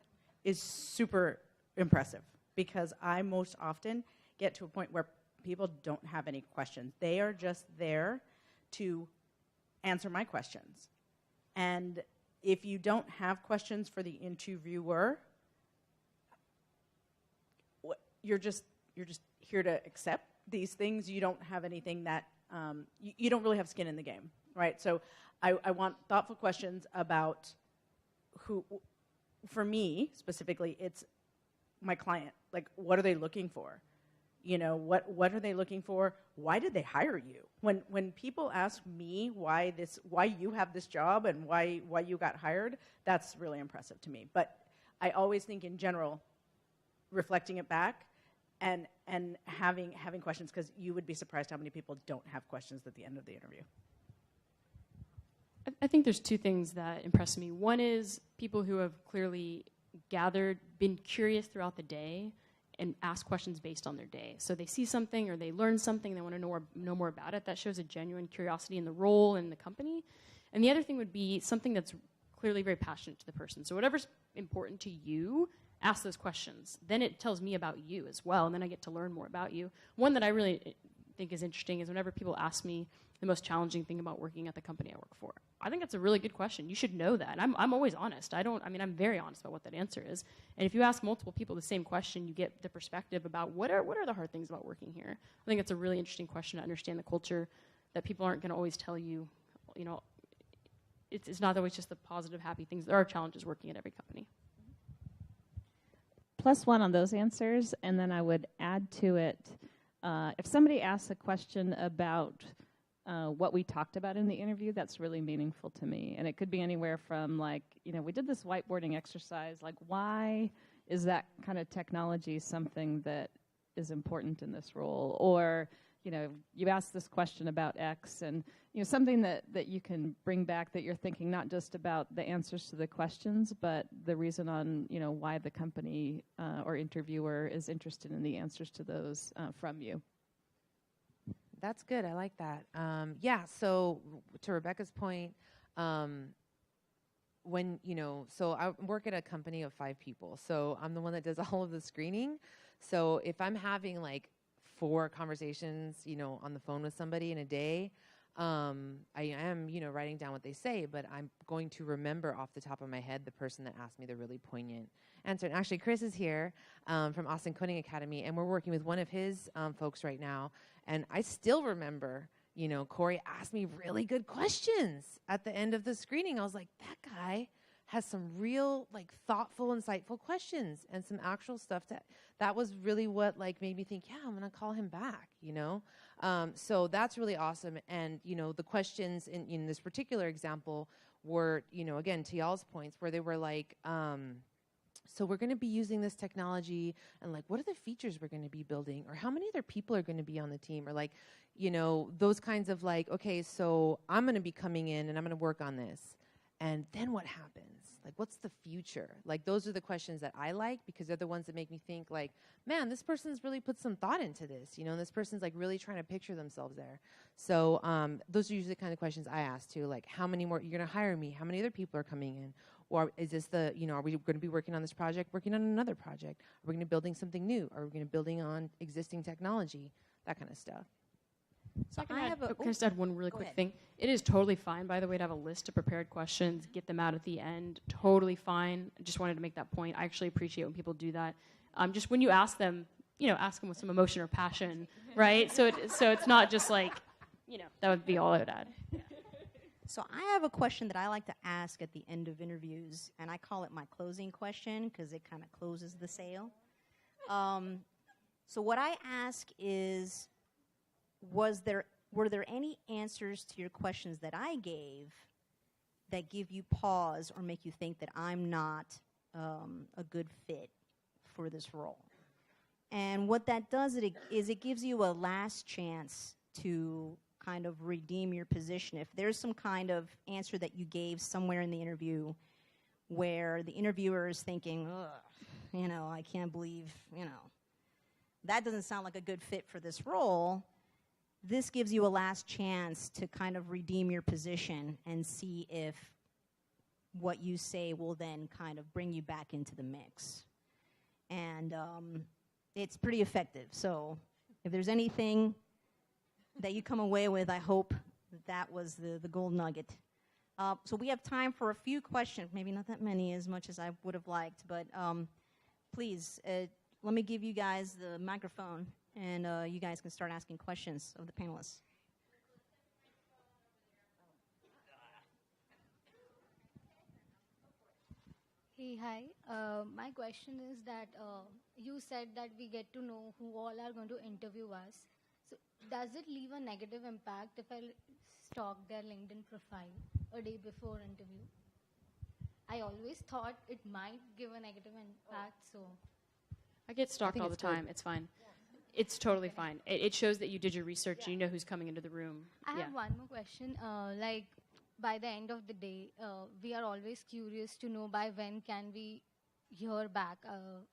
is super impressive, because I most often get to a point where people don't have any questions. They are just there to answer my questions. And if you don't have questions for the interviewer, you're just here to accept these things. You don't have anything that you don't really have skin in the game, right? So I want thoughtful questions about who. For me specifically, it's my client. Like, what are they looking for? You know, what are they looking for? Why did they hire you? When people ask me why you have this job and why you got hired, that's really impressive to me. But I always think in general, reflecting it back and having questions, because you would be surprised how many people don't have questions at the end of the interview. I think there's two things that impress me. One is people who have clearly been curious throughout the day and ask questions based on their day. So they see something or they learn something, they want to know more about it. That shows a genuine curiosity in the role and the company. And the other thing would be something that's clearly very passionate to the person. So whatever's important to you, ask those questions. Then it tells me about you as well, and then I get to learn more about you. One that I really think is interesting is whenever people ask me the most challenging thing about working at the company I work for. I think that's a really good question. You should know that. And I'm always honest. I'm very honest about what that answer is. And if you ask multiple people the same question, you get the perspective about what are the hard things about working here. I think it's a really interesting question to understand the culture that people aren't going to always tell you. You know, it's not always just the positive, happy things. There are challenges working at every company. +1 on those answers, and then I would add to it, if somebody asks a question about what we talked about in the interview, that's really meaningful to me. And it could be anywhere from, like, you know, we did this whiteboarding exercise, like, why is that kind of technology something that is important in this role? Or, you know, you asked this question about X, and, you know, something that you can bring back that you're thinking not just about the answers to the questions, but the reason on, you know, why the company or interviewer is interested in the answers to those from you. That's good. I like that. Yeah. So to Rebecca's point, when, you know, so I work at a company of 5 people. So I'm the one that does all of the screening. So if I'm having like 4 conversations, you know, on the phone with somebody in a day, I am, you know, writing down what they say, but I'm going to remember off the top of my head the person that asked me the really poignant answer. And actually, Chris is here from Austin Coding Academy, and we're working with one of his folks right now. And I still remember, you know, Corey asked me really good questions at the end of the screening. I was like, that guy has some real, like, thoughtful, insightful questions and some actual stuff that was really what, like, made me think, yeah, I'm going to call him back, you know? So that's really awesome. And, you know, the questions in this particular example were, you know, again, to y'all's points, where they were like, so we're going to be using this technology, and, like, what are the features we're going to be building, or how many other people are going to be on the team, or, like, you know, those kinds of, like, okay, so I'm going to be coming in and I'm going to work on this, and then what happens? Like, what's the future? Like, those are the questions that I like, because they're the ones that make me think, like, man, this person's really put some thought into this, you know, and this person's, like, really trying to picture themselves there. So those are usually the kind of questions I ask, too, like, how many more, you're going to hire me, how many other people are coming in? Or is this the, you know, are we going to be working on this project, working on another project? Are we going to be building something new? Are we going to be building on existing technology? That kind of stuff. So Can I just add one really quick thing? It is totally fine, by the way, to have a list of prepared questions, get them out at the end. Totally fine. Just wanted to make that point. I actually appreciate when people do that. Just when you ask them, you know, ask them with some emotion or passion, right? So it's not just like, you know, that would be all I would add. Yeah. So I have a question that I like to ask at the end of interviews, and I call it my closing question because it kind of closes the sale. So what I ask is, were there any answers to your questions that I gave that give you pause or make you think that I'm not a good fit for this role? And what that does is it gives you a last chance to kind of redeem your position. If there's some kind of answer that you gave somewhere in the interview where the interviewer is thinking, ugh, you know, I can't believe, you know, that doesn't sound like a good fit for this role, this gives you a last chance to kind of redeem your position and see if what you say will then kind of bring you back into the mix. And it's pretty effective. So if there's anything that you come away with, I hope that was the gold nugget So we have time for a few questions, maybe not that many as much as I would have liked, but please, let me give you guys the microphone, and you guys can start asking questions of the panelists. Hey, hi. My question is that you said that we get to know who all are going to interview us. So, does it leave a negative impact if I stalk their LinkedIn profile a day before interview? I always thought it might give a negative impact, so. I get stalked all the time. It's fine. It's totally fine. It shows that you did your research and you know who's coming into the room. I have one more question. Like, by the end of the day, we are always curious to know by when can we hear back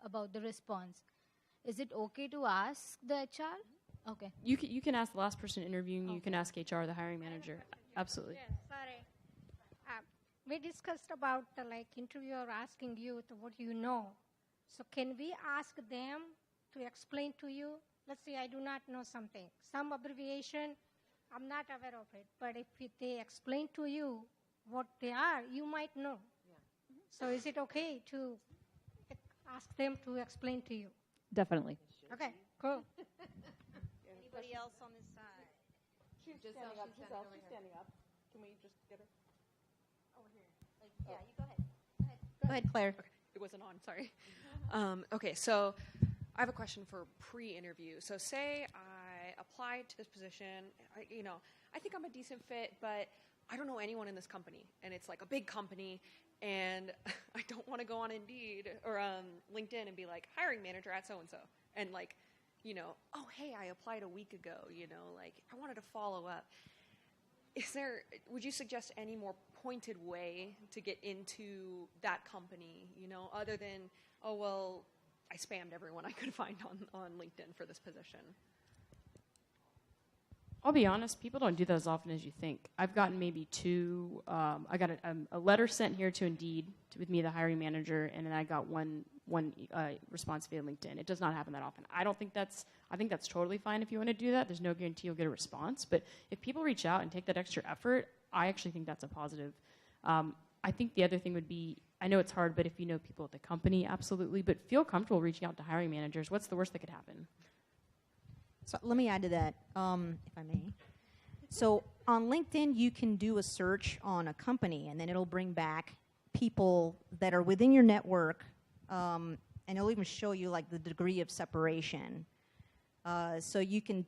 about the response. Is it okay to ask the HR? Okay. You can ask the last person interviewing you. You can ask HR, the hiring manager. Absolutely. Yes, sorry. We discussed about like interviewer asking you what you know. So can we ask them to explain to you? Let's say I do not know something, some abbreviation, I'm not aware of it. But if they explain to you what they are, you might know. Yeah. So is it okay to ask them to explain to you? Definitely. Okay, cool. Anybody else on this side? She's standing up. Giselle, she's standing up. Can we just get her? Over here. Yeah, you go ahead. Go ahead, Claire. Okay. It wasn't on, sorry. Okay, so I have a question for pre-interview. So say I applied to this position, I think I'm a decent fit, but I don't know anyone in this company, and it's like a big company, and I don't want to go on Indeed or LinkedIn and be like, hiring manager at so-and-so, and like, oh, hey, I applied a week ago, like I wanted to follow up. Would you suggest any more pointed way to get into that company, other than, oh, well, I spammed everyone I could find on LinkedIn for this position? I'll be honest, people don't do that as often as you think. I've gotten maybe two. I got a letter sent here to Indeed with me, the hiring manager, and then I got one response via LinkedIn. It does not happen that often. I think that's totally fine if you want to do that. There's no guarantee you'll get a response. But if people reach out and take that extra effort, I actually think that's a positive. I think the other thing would be, I know it's hard, but if you know people at the company, absolutely. But feel comfortable reaching out to hiring managers. What's the worst that could happen? So let me add to that, if I may. So on LinkedIn, you can do a search on a company, and then it'll bring back people that are within your network, and it'll even show you like the degree of separation. So you can,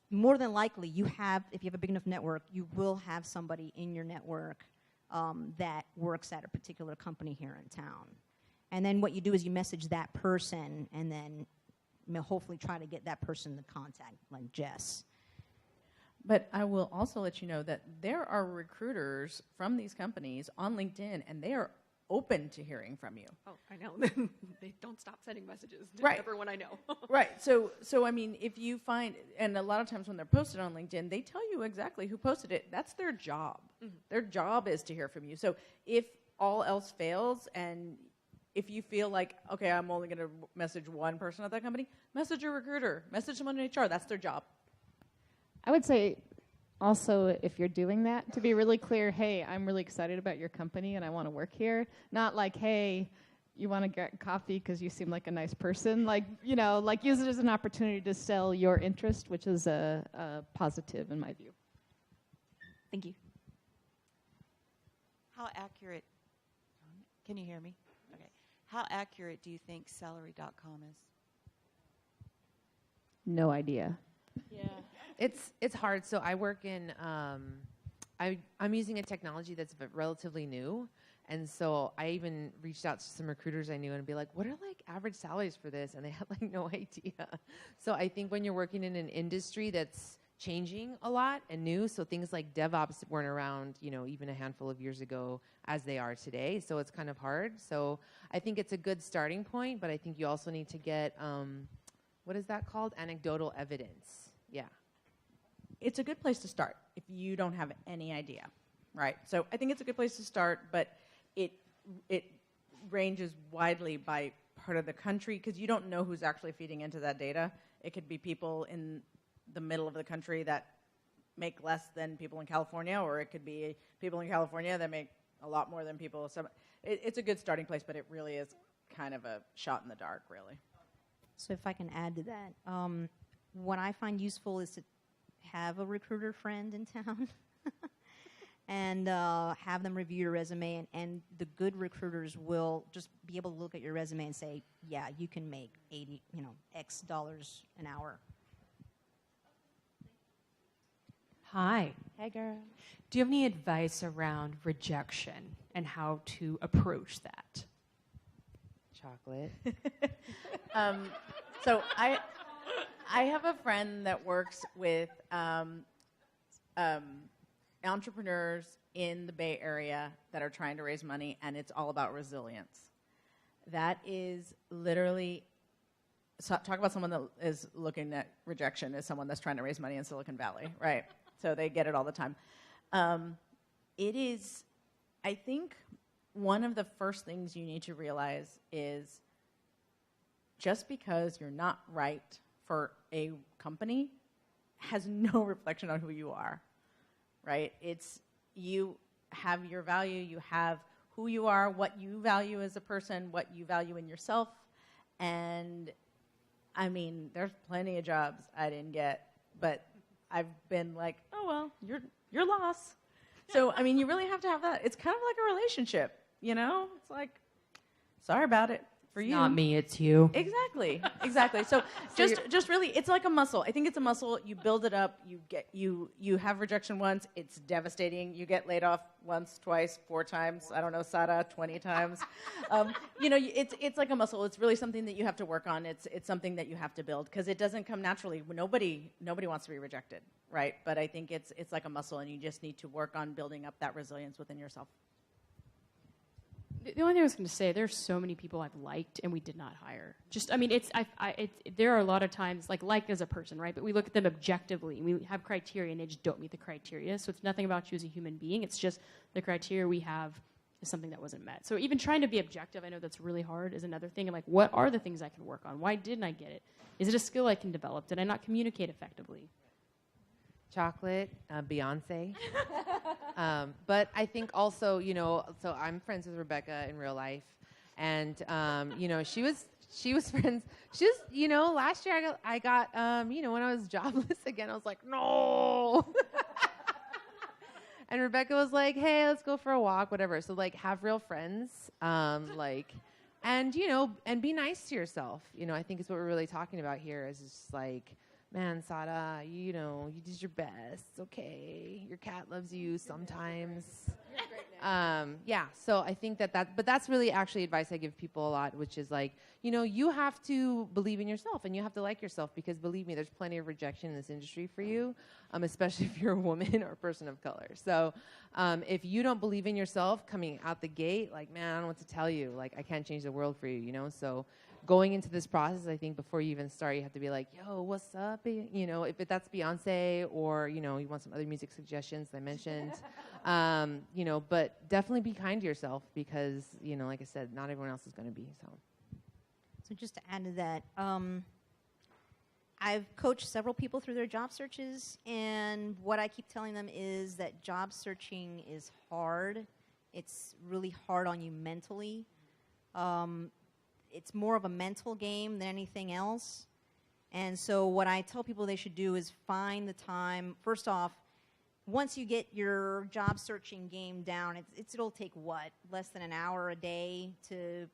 more than likely, if you have a big enough network, you will have somebody in your network that works at a particular company here in town. And then what you do is you message that person, and then hopefully try to get that person to contact, like Jess. But I will also let you know that there are recruiters from these companies on LinkedIn, and they are open to hearing from you. Oh, I know. They don't stop sending messages to Right. everyone I know. Right. So I mean, if you find, and a lot of times when they're posted on LinkedIn, they tell you exactly who posted it. That's their job. Mm-hmm. Their job is to hear from you. So if all else fails, and if you feel like, okay, I'm only going to message one person at that company, message a recruiter, message someone in HR. That's their job. I would say also, if you're doing that, to be really clear, hey, I'm really excited about your company and I want to work here. Not like, hey, you want to get coffee because you seem like a nice person. Like, use it as an opportunity to sell your interest, which is a positive in my view. Thank you. How accurate, can you hear me? Okay. How accurate do you think Salary.com is? No idea. Yeah. It's hard. So I work in, I'm using a technology that's relatively new. And so I even reached out to some recruiters I knew and be like, what are like average salaries for this? And they had like no idea. So I think when you're working in an industry that's changing a lot and new, so things like DevOps weren't around, even a handful of years ago as they are today. So it's kind of hard. So I think it's a good starting point, but I think you also need to get, what is that called? Anecdotal evidence. Yeah. It's a good place to start if you don't have any idea, right? So I think it's a good place to start, but it ranges widely by part of the country because you don't know who's actually feeding into that data. It could be people in the middle of the country that make less than people in California, or it could be people in California that make a lot more than people. So it's a good starting place, but it really is kind of a shot in the dark, really. So if I can add to that, what I find useful is to have a recruiter friend in town and have them review your resume, and the good recruiters will just be able to look at your resume and say, yeah, you can make X dollars an hour. Hi. Hey, girl. Do you have any advice around rejection and how to approach that? Chocolate. So I have a friend that works with entrepreneurs in the Bay Area that are trying to raise money, and it's all about resilience. That is literally, talk about someone that is looking at rejection as someone that's trying to raise money in Silicon Valley, right? So they get it all the time. It is, I think, one of the first things you need to realize is just because you're not right for a company has no reflection on who you are, right? It's, you have your value, you have who you are, what you value as a person, what you value in yourself. And I mean, there's plenty of jobs I didn't get, but I've been like, oh, well, your loss. So, I mean, you really have to have that. It's kind of like a relationship, you know? It's like, sorry about it for you. Not me, it's you. Exactly. So just really, it's like a muscle. I think it's a muscle. You build it up. You have rejection once. It's devastating. You get laid off once, twice, 4 times. I don't know, Sada, 20 times. It's like a muscle. It's really something that you have to work on. It's something that you have to build because it doesn't come naturally. Nobody wants to be rejected, right? But I think it's like a muscle, and you just need to work on building up that resilience within yourself. The only thing I was going to say, there's so many people I've liked and we did not hire. Just, I mean, there are a lot of times, like as a person, right? But we look at them objectively, and we have criteria, and they just don't meet the criteria. So it's nothing about you as a human being. It's just the criteria we have is something that wasn't met. So even trying to be objective, I know that's really hard, is another thing. And like, what are the things I can work on? Why didn't I get it? Is it a skill I can develop? Did I not communicate effectively? Chocolate, Beyonce. But I think also, so I'm friends with Rebecca in real life, and she was friends. She was, last year I got when I was jobless again, I was like, no. And Rebecca was like, hey, let's go for a walk, whatever. So like, have real friends, and be nice to yourself. I think is what we're really talking about here. Is just like, man, Sada, you did your best. It's okay. Your cat loves you sometimes. So I think but that's really actually advice I give people a lot, which is like, you have to believe in yourself and you have to like yourself, because believe me, there's plenty of rejection in this industry for you, especially if you're a woman or a person of color. So if you don't believe in yourself coming out the gate, like, man, I don't know what to tell you. Like, I can't change the world for you, So going into this process, I think before you even start, you have to be like, yo, what's up? If that's Beyonce, or, you want some other music suggestions that I mentioned, but definitely be kind to yourself, because, like I said, not everyone else is going to be. So just to add to that, I've coached several people through their job searches, and what I keep telling them is that job searching is hard. It's really hard on you mentally. It's more of a mental game than anything else. And so what I tell people they should do is find the time. First off, once you get your job searching game down, it'll take less than an hour a day to,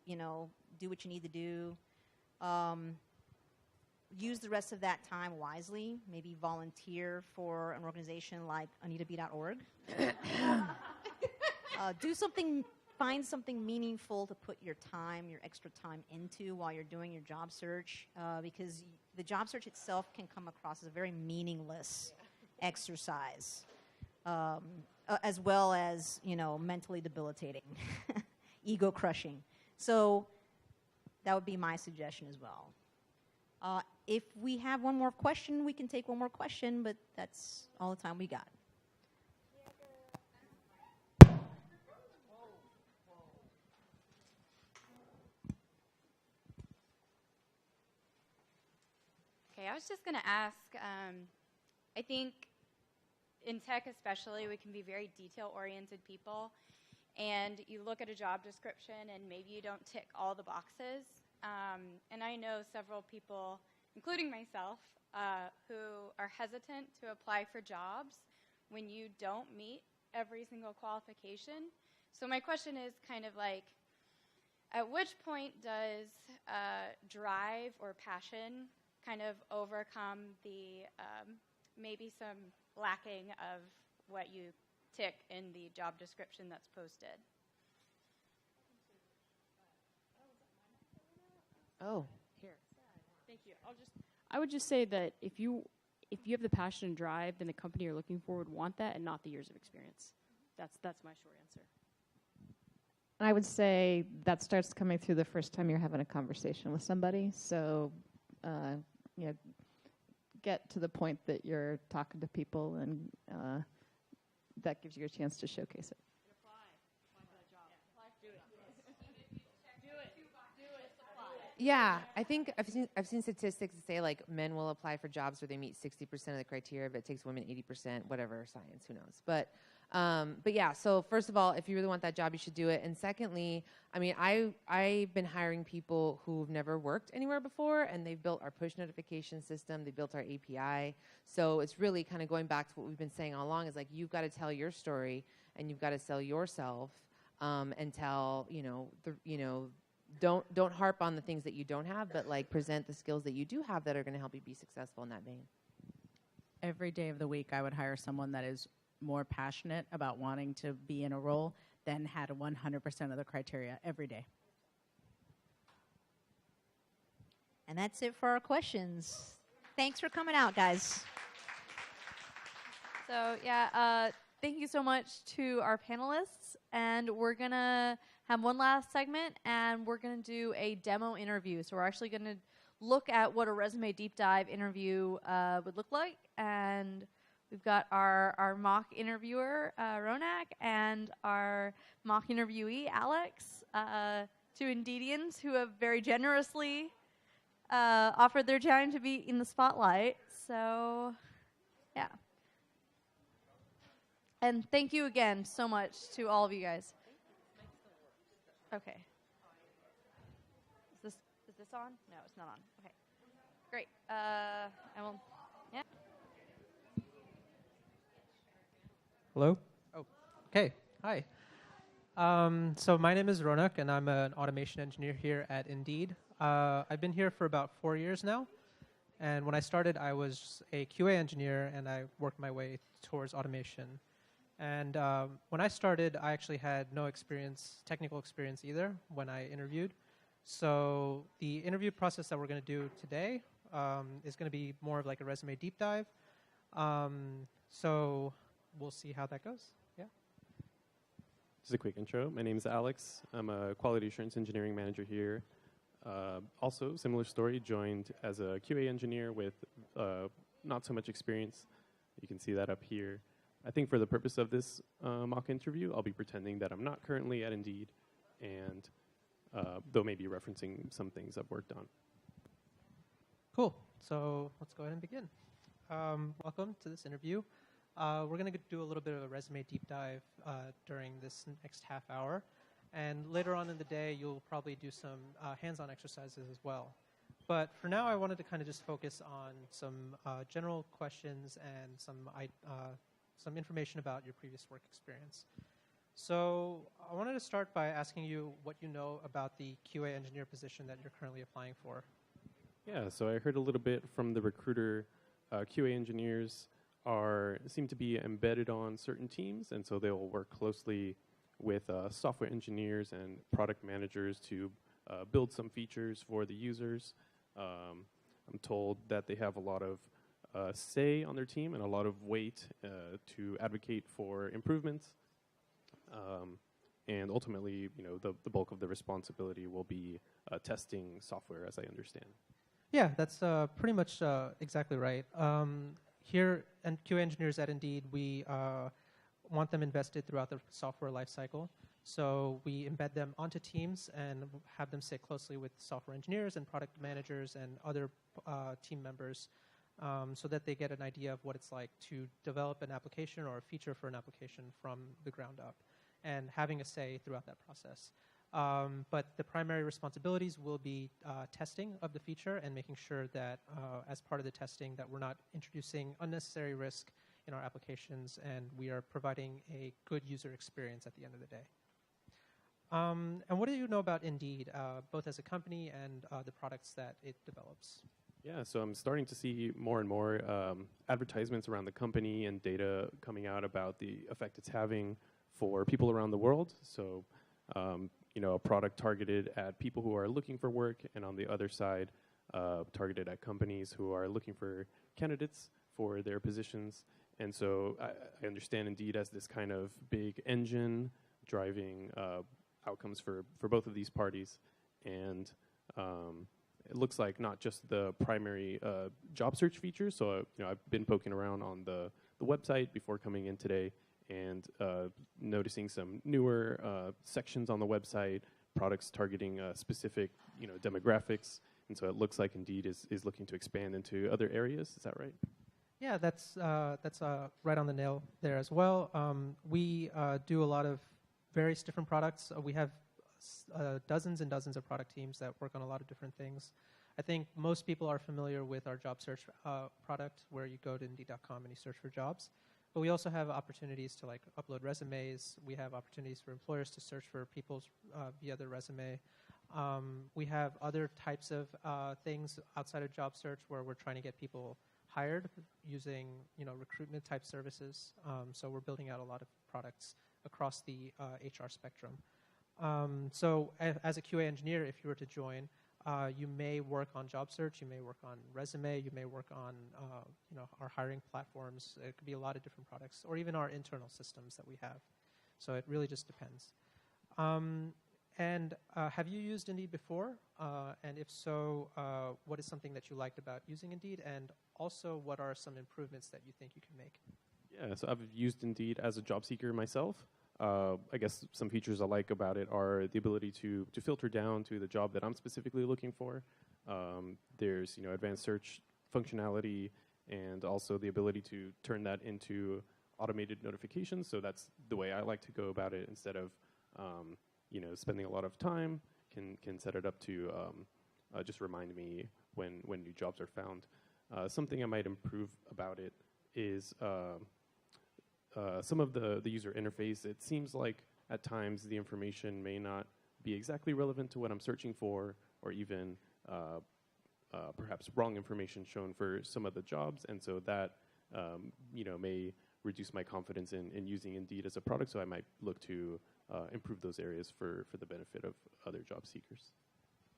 do what you need to do. Use the rest of that time wisely. Maybe volunteer for an organization like AnitaB.org. Find something meaningful to put your extra time into while you're doing your job search, because the job search itself can come across as a very meaningless exercise, as well as, mentally debilitating, ego crushing. So that would be my suggestion as well. If we have one more question, we can take one more question, but that's all the time we got. Okay, I was just going to ask, I think in tech especially, we can be very detail-oriented people. And you look at a job description and maybe you don't tick all the boxes. And I know several people, including myself, who are hesitant to apply for jobs when you don't meet every single qualification. So my question is kind of like, at which point does drive or passion kind of overcome the maybe some lacking of what you tick in the job description that's posted? Oh, here. Thank you. I would just say that if you have the passion and drive, then the company you're looking for would want that and not the years of experience. That's my short answer. I would say that starts coming through the first time you're having a conversation with somebody. So, get to the point that you're talking to people, and that gives you a chance to showcase it. Yeah, I think I've seen statistics that say like men will apply for jobs where they meet 60% of the criteria, but it takes women 80%. Whatever, science, who knows? But yeah. So first of all, if you really want that job, you should do it. And secondly, I mean, I've been hiring people who've never worked anywhere before, and they've built our push notification system. They built our API. So it's really kind of going back to what we've been saying all along. Is like you've got to tell your story, and you've got to sell yourself, and tell Don't harp on the things that you don't have, but like present the skills that you do have that are going to help you be successful in that vein. Every day of the week, I would hire someone that is more passionate about wanting to be in a role than had 100% of the criteria every day. And that's it for our questions. Thanks for coming out, guys. So, yeah, thank you so much to our panelists. And we're going to have one last segment, and we're going to do a demo interview. So we're actually going to look at what a resume deep dive interview would look like. And we've got our mock interviewer, Ronak, and our mock interviewee, Alex, two Indeedians who have very generously offered their time to be in the spotlight. So, yeah. And thank you again so much to all of you guys. Okay. Is this on? No, it's not on. Okay. Great. I will. Yeah. Hello? Oh, okay. Hi. So my name is Ronak, and I'm an automation engineer here at Indeed. I've been here for about 4 years now. And when I started, I was a QA engineer, and I worked my way towards automation. And when I started, I actually had no technical experience either when I interviewed. So the interview process that we're going to do today is going to be more of like a resume deep dive. So we'll see how that goes. Yeah. Just a quick intro. My name is Alex. I'm a quality assurance engineering manager here. Also, similar story, joined as a QA engineer with not so much experience. You can see that up here. I think for the purpose of this mock interview, I'll be pretending that I'm not currently at Indeed, and though maybe referencing some things I've worked on. Cool. So let's go ahead and begin. Welcome to this interview. We're going to do a little bit of a resume deep dive during this next half hour. And later on in the day, you'll probably do some hands-on exercises as well. But for now, I wanted to kind of just focus on some general questions and some information about your previous work experience. So I wanted to start by asking you what you know about the QA engineer position that you're currently applying for. Yeah, so I heard a little bit from the recruiter. QA engineers seem to be embedded on certain teams, and so they will work closely with software engineers and product managers to build some features for the users. I'm told that they have a lot of say on their team and a lot of weight to advocate for improvements. And ultimately, the bulk of the responsibility will be testing software, as I understand. Yeah, that's pretty much exactly right. Here, and QA engineers at Indeed, we want them invested throughout the software lifecycle. So we embed them onto teams and have them sit closely with software engineers and product managers and other team members so that they get an idea of what it's like to develop an application or a feature for an application from the ground up, and having a say throughout that process. But the primary responsibilities will be testing of the feature and making sure that as part of the testing that we're not introducing unnecessary risk in our applications, and we are providing a good user experience at the end of the day. And what do you know about Indeed, both as a company and the products that it develops? Yeah, so I'm starting to see more and more advertisements around the company and data coming out about the effect it's having for people around the world. So, you know, a product targeted at people who are looking for work, and on the other side, targeted at companies who are looking for candidates for their positions. And so I understand Indeed as this kind of big engine driving outcomes for both of these parties. And it looks like not just the primary job search features. So you know, I've been poking around on the website before coming in today, and noticing some newer sections on the website, products targeting specific demographics. And so it looks like Indeed is looking to expand into other areas. Is that right? Yeah, that's right on the nail there as well. We do a lot of various different products. We have dozens and dozens of product teams that work on a lot of different things. I think most people are familiar with our job search product, where you go to Indeed.com and you search for jobs. But we also have opportunities to like upload resumes. We have opportunities for employers to search for people's via their resume. We have other types of things outside of job search where we're trying to get people hired using recruitment type services. So we're building out a lot of products across the HR spectrum. So as a QA engineer, if you were to join, you may work on job search, you may work on resume, you may work on our hiring platforms. It could be a lot of different products, or even our internal systems that we have. So it really just depends. And have you used Indeed before? And if so, what is something that you liked about using Indeed? And also, what are some improvements that you think you can make? Yeah, so I've used Indeed as a job seeker myself. I guess some features I like about it are the ability to filter down to the job that I'm specifically looking for. There's advanced search functionality, and also the ability to turn that into automated notifications. So that's the way I like to go about it. Instead of spending a lot of time, can set it up to just remind me when new jobs are found. Something I might improve about it is some of the user interface. It seems like at times the information may not be exactly relevant to what I'm searching for, or even perhaps wrong information shown for some of the jobs, and so that may reduce my confidence in using Indeed as a product. So I might look to improve those areas for the benefit of other job seekers.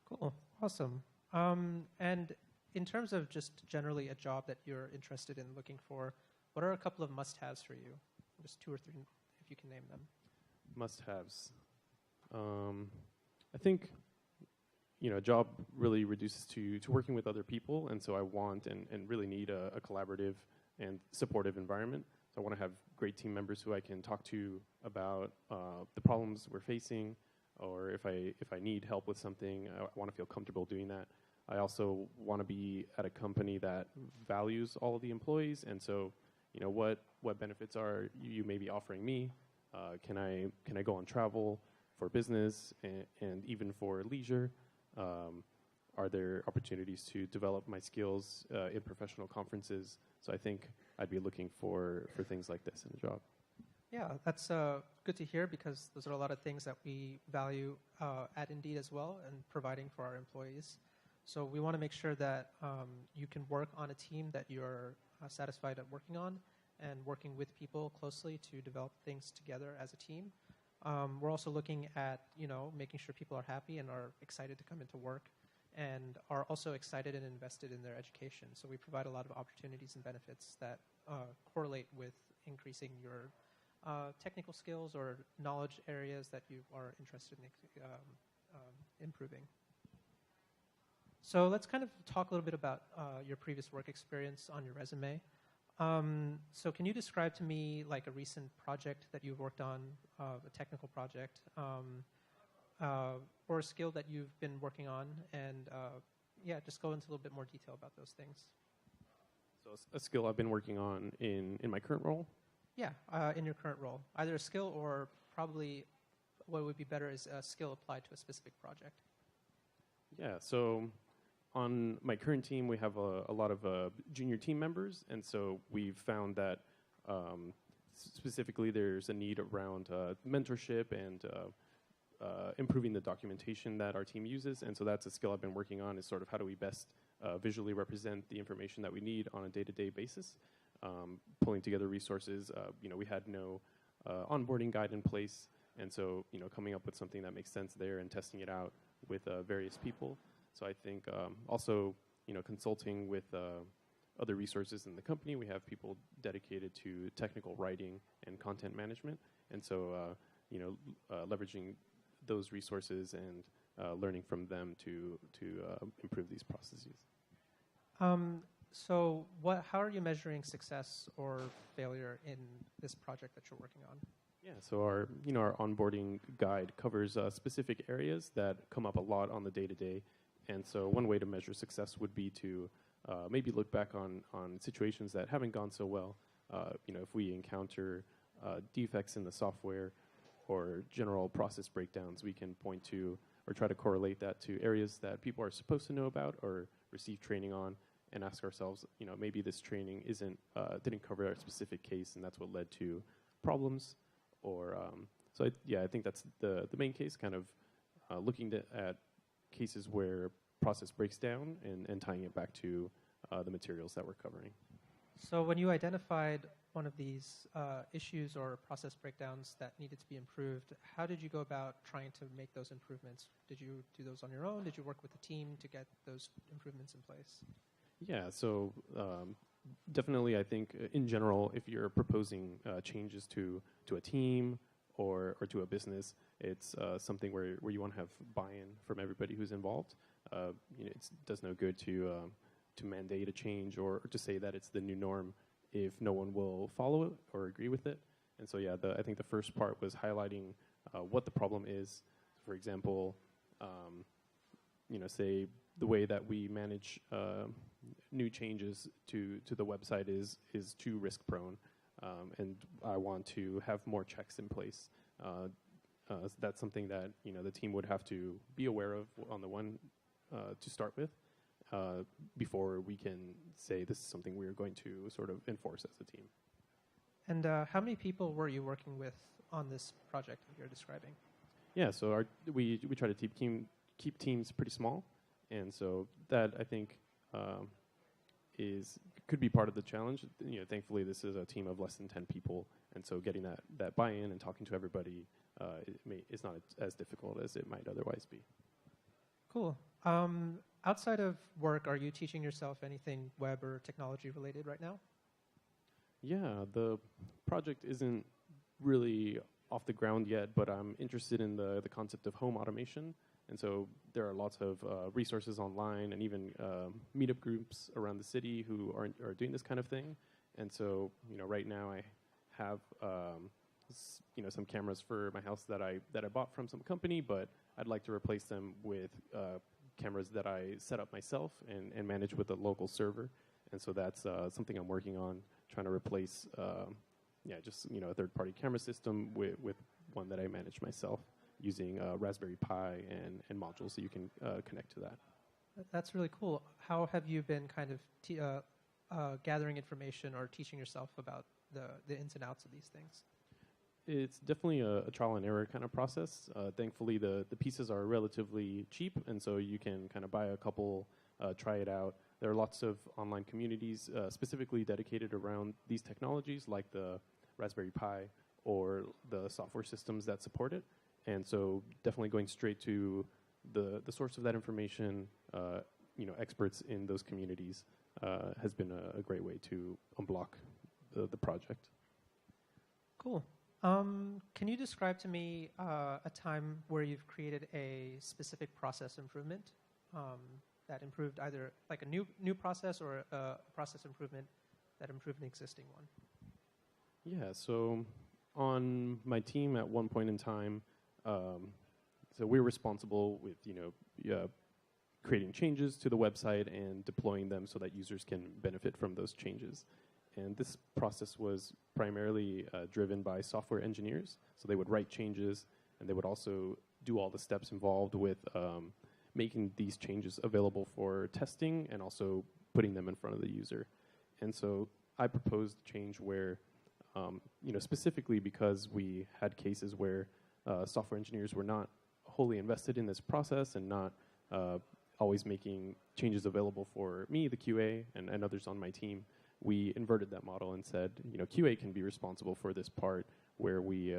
Cool, awesome. And in terms of just generally a job that you're interested in looking for, what are a couple of must-haves for you? Just 2 or 3, if you can name them. Must-haves. I think a job really reduces to working with other people, and so I want and really need a collaborative and supportive environment. So I want to have great team members who I can talk to about the problems we're facing, or if I need help with something, I want to feel comfortable doing that. I also want to be at a company that values all of the employees, and so what benefits are you maybe offering me? Can I go on travel for business and even for leisure? Are there opportunities to develop my skills in professional conferences? So I think I'd be looking for things like this in a job. Yeah, that's good to hear, because those are a lot of things that we value at Indeed as well, and providing for our employees. So we want to make sure that you can work on a team that you're satisfied at working on, and working with people closely to develop things together as a team. We're also looking at making sure people are happy and are excited to come into work, and are also excited and invested in their education. So we provide a lot of opportunities and benefits that correlate with increasing your technical skills or knowledge areas that you are interested in improving. So let's kind of talk a little bit about your previous work experience on your resume. So can you describe to me like a recent project that you've worked on, a technical project, or a skill that you've been working on, and just go into a little bit more detail about those things. So a skill I've been working on in my current role. Yeah, in your current role, either a skill or probably what would be better is a skill applied to a specific project. Yeah, so on my current team, we have a lot of junior team members, and so we've found that specifically there's a need around mentorship and improving the documentation that our team uses, and so that's a skill I've been working on, is sort of how do we best visually represent the information that we need on a day-to-day basis, pulling together resources. We had no onboarding guide in place, and so coming up with something that makes sense there and testing it out with various people. So I think also consulting with other resources in the company. We have people dedicated to technical writing and content management, and so leveraging those resources and learning from them to improve these processes. So how are you measuring success or failure in this project that you're working on? Yeah, so our onboarding guide covers specific areas that come up a lot on the day-to-day, and so one way to measure success would be to maybe look back on situations that haven't gone so well. If we encounter defects in the software or general process breakdowns, we can point to or try to correlate that to areas that people are supposed to know about or receive training on, and ask ourselves, maybe this training didn't cover a specific case, and that's what led to problems. Or I think that's the main case, kind of looking at cases where process breaks down and tying it back to the materials that we're covering. So when you identified one of these issues or process breakdowns that needed to be improved, how did you go about trying to make those improvements? Did you do those on your own? Did you work with the team to get those improvements in place? Yeah, so definitely I think in general, if you're proposing changes to a team or to a business, it's something where you want to have buy-in from everybody who's involved. It does no good to mandate a change or to say that it's the new norm if no one will follow it or agree with it. And so I think the first part was highlighting what the problem is. For example, say the way that we manage new changes to the website is too risk prone, and I want to have more checks in place. That's something that the team would have to be aware of on the one to start with before we can say this is something we're going to sort of enforce as a team. And how many people were you working with on this project that you're describing? Yeah, so we try to keep teams pretty small, and so that I think could be part of the challenge. Thankfully this is a team of less than 10 people, and so getting that buy-in and talking to everybody is not as difficult as it might otherwise be. Cool. Outside of work, are you teaching yourself anything web or technology related right now? Yeah, the project isn't really off the ground yet, but I'm interested in the concept of home automation. And so there are lots of resources online and even meetup groups around the city who are doing this kind of thing. And so, right now I have some cameras for my house that I bought from some company, but I'd like to replace them with cameras that I set up myself and manage with a local server. And so that's something I'm working on, trying to replace a third-party camera system with one that I manage myself, using Raspberry Pi and modules so you can connect to that. That's really cool. How have you been kind of gathering information or teaching yourself about the ins and outs of these things? It's definitely a trial and error kind of process. Thankfully, the pieces are relatively cheap, and so you can kind of buy a couple, try it out. There are lots of online communities specifically dedicated around these technologies, like the Raspberry Pi or the software systems that support it. And so definitely going straight to the source of that information, experts in those communities has been a great way to unblock the project. Cool. Can you describe to me a time where you've created a specific process improvement that improved either like a new process or a process improvement that improved an existing one? Yeah, so on my team at one point in time, so we're responsible with creating changes to the website and deploying them so that users can benefit from those changes. And this process was primarily driven by software engineers. So they would write changes, and they would also do all the steps involved with making these changes available for testing and also putting them in front of the user. And so I proposed a change where, specifically because we had cases where software engineers were not wholly invested in this process and not always making changes available for me, the QA, and others on my team, we inverted that model and said, QA can be responsible for this part where we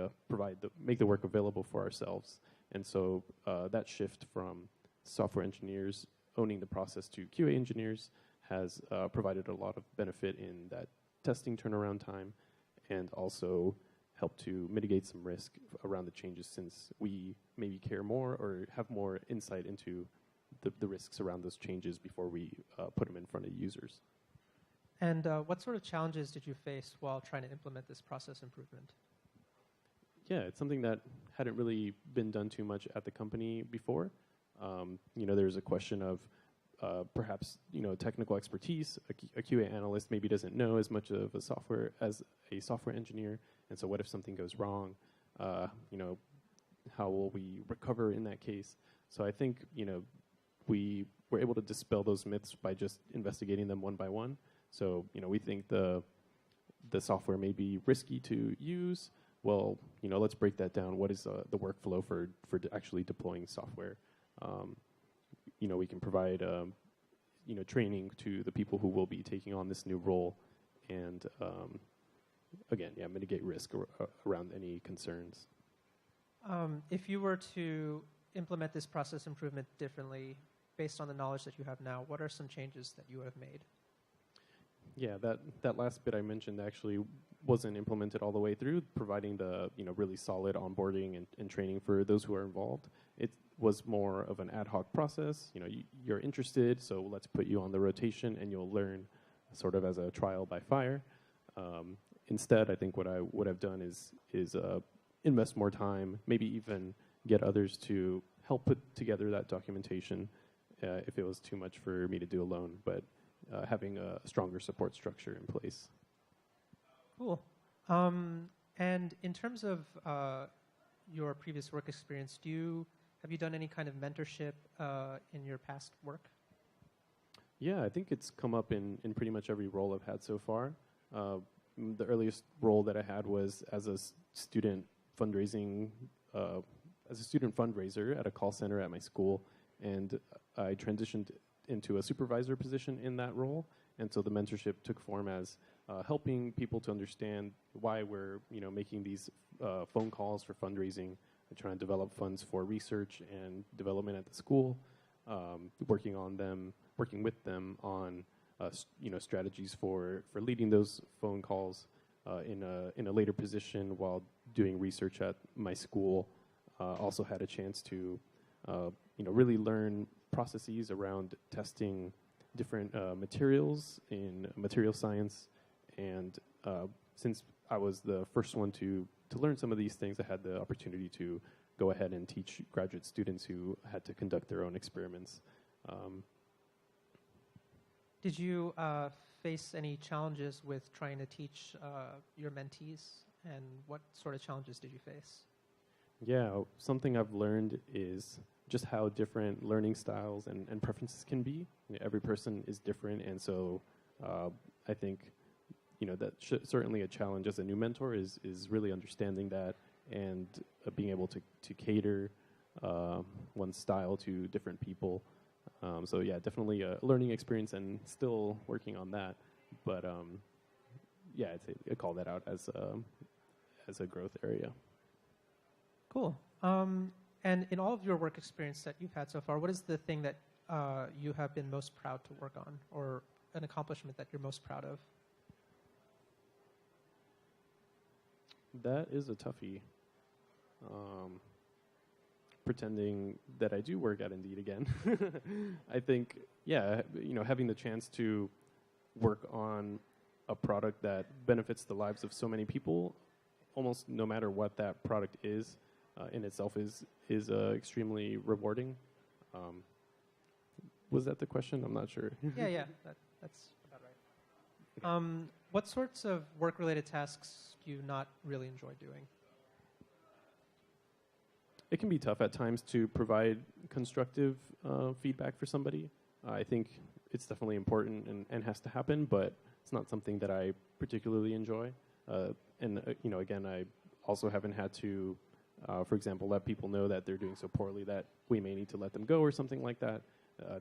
make the work available for ourselves. And so that shift from software engineers owning the process to QA engineers has provided a lot of benefit in that testing turnaround time, and also helped to mitigate some risk around the changes, since we maybe care more or have more insight into the risks around those changes before we put them in front of users. And what sort of challenges did you face while trying to implement this process improvement? Yeah, it's something that hadn't really been done too much at the company before. There's a question of perhaps technical expertise. A QA analyst maybe doesn't know as much of a software as a software engineer, and so what if something goes wrong? How will we recover in that case? So I think we were able to dispel those myths by just investigating them one by one. So we think the software may be risky to use. Well, let's break that down. What is the workflow for actually deploying software? We can provide training to the people who will be taking on this new role, and again, mitigate risk around any concerns. If you were to implement this process improvement differently, based on the knowledge that you have now, what are some changes that you would have made? Yeah, that last bit I mentioned actually wasn't implemented all the way through, providing the really solid onboarding and training for those who are involved. It was more of an ad hoc process. You're interested, so let's put you on the rotation and you'll learn sort of as a trial by fire. Instead, I think what I would have done is invest more time, maybe even get others to help put together that documentation if it was too much for me to do alone, but having a stronger support structure in place. Cool. And in terms of your previous work experience, have you done any kind of mentorship in your past work? Yeah, I think it's come up in pretty much every role I've had so far. The earliest role that I had was as a student fundraising, as a student fundraiser at a call center at my school, and I transitioned into a supervisor position in that role. And so the mentorship took form as helping people to understand why we're making these phone calls for fundraising, and trying to develop funds for research and development at the school, working with them on strategies for leading those phone calls in a later position while doing research at my school. Also had a chance to really learn processes around testing different materials in material science, and since I was the first one to learn some of these things, I had the opportunity to go ahead and teach graduate students who had to conduct their own experiments. Did you face any challenges with trying to teach your mentees, and what sort of challenges did you face? Yeah, something I've learned is just how different learning styles and preferences can be. Every person is different, and so I think that's certainly a challenge as a new mentor is really understanding that and being able to cater one's style to different people. So yeah, definitely a learning experience and still working on that. But yeah, I'd call that out as a growth area. Cool. And in all of your work experience that you've had so far, what is the thing that you have been most proud to work on, or an accomplishment that you're most proud of? That is a toughie. Pretending that I do work at Indeed again. I think, yeah, having the chance to work on a product that benefits the lives of so many people, almost no matter what that product is, in itself is extremely rewarding. Was that the question? I'm not sure. Yeah, that's about right. What sorts of work-related tasks do you not really enjoy doing? It can be tough at times to provide constructive feedback for somebody. I think it's definitely important and has to happen, but it's not something that I particularly enjoy. Again, I also haven't had to, for example, let people know that they're doing so poorly that we may need to let them go or something like that.